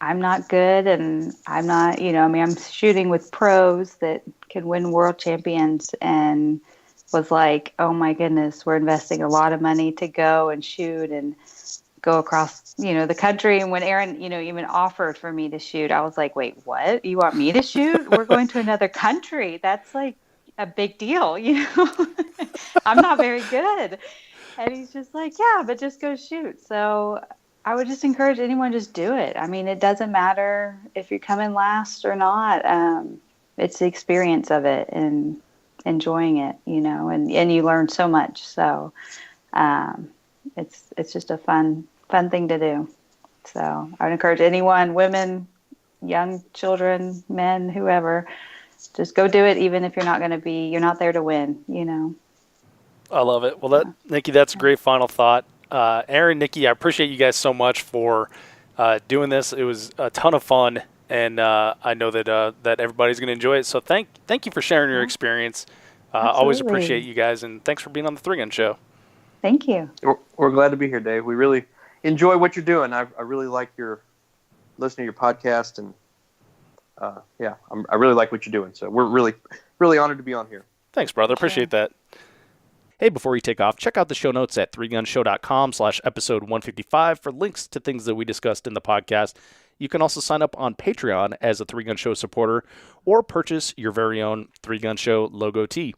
I'm not good, and I'm not, I'm shooting with pros that can win world champions, and was like, oh my goodness, we're investing a lot of money to go and shoot and go across, the country. And when Aaron, even offered for me to shoot, I was like, wait, what? You want me to shoot? We're going to another country. That's like a big deal, I'm not very good. And he's just like, yeah, but just go shoot. So I would just encourage anyone, just do it. I mean, it doesn't matter if you're coming last or not. It's the experience of it and enjoying it, and you learn so much. So it's just a fun thing to do. So I would encourage anyone, women, young children, men, whoever, just go do it, even if you're not there to win, I love it. Well, Nikki, that's a great final thought. Aaron, Nikki, I appreciate you guys so much for doing this. It was a ton of fun, and I know that everybody's going to enjoy it. So thank you for sharing your experience. Always appreciate you guys, and thanks for being on the 3-Gun Show. Thank you. We're glad to be here, Dave. We really enjoy what you're doing. I really like listening to your podcast, and I really like what you're doing. So we're really, really honored to be on here. Thanks, brother. Appreciate that. Hey, before you take off, check out the show notes at 3gunshow.com/episode 155 for links to things that we discussed in the podcast. You can also sign up on Patreon as a 3-Gun Show supporter or purchase your very own 3-Gun Show logo tee.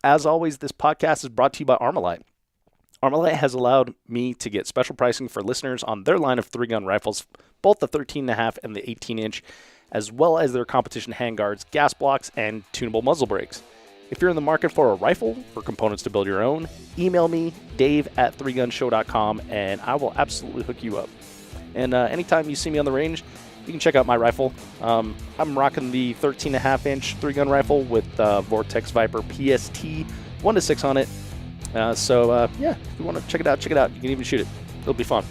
As always, this podcast is brought to you by Armalite. Armalite has allowed me to get special pricing for listeners on their line of 3-gun rifles, both the 13.5 and the 18-inch, as well as their competition handguards, gas blocks, and tunable muzzle brakes. If you're in the market for a rifle or components to build your own, email me, dave@3gunshow.com, and I will absolutely hook you up. And anytime you see me on the range, you can check out my rifle. I'm rocking the 13.5-inch 3-gun rifle with Vortex Viper PST 1-6 on it. If you want to check it out, You can even shoot it. It'll be fun.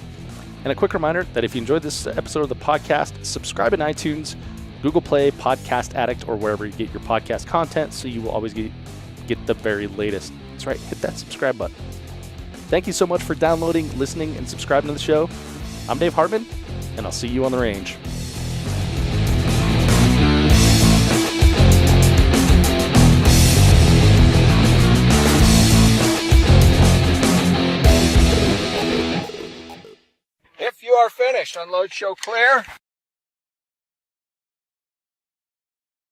And a quick reminder that if you enjoyed this episode of the podcast, subscribe in iTunes, Google Play, Podcast Addict, or wherever you get your podcast content, so you will always get the very latest. That's right, hit that subscribe button. Thank you so much for downloading, listening, and subscribing to the show. I'm Dave Hartman, and I'll see you on the range. If you are finished, unload, show clear.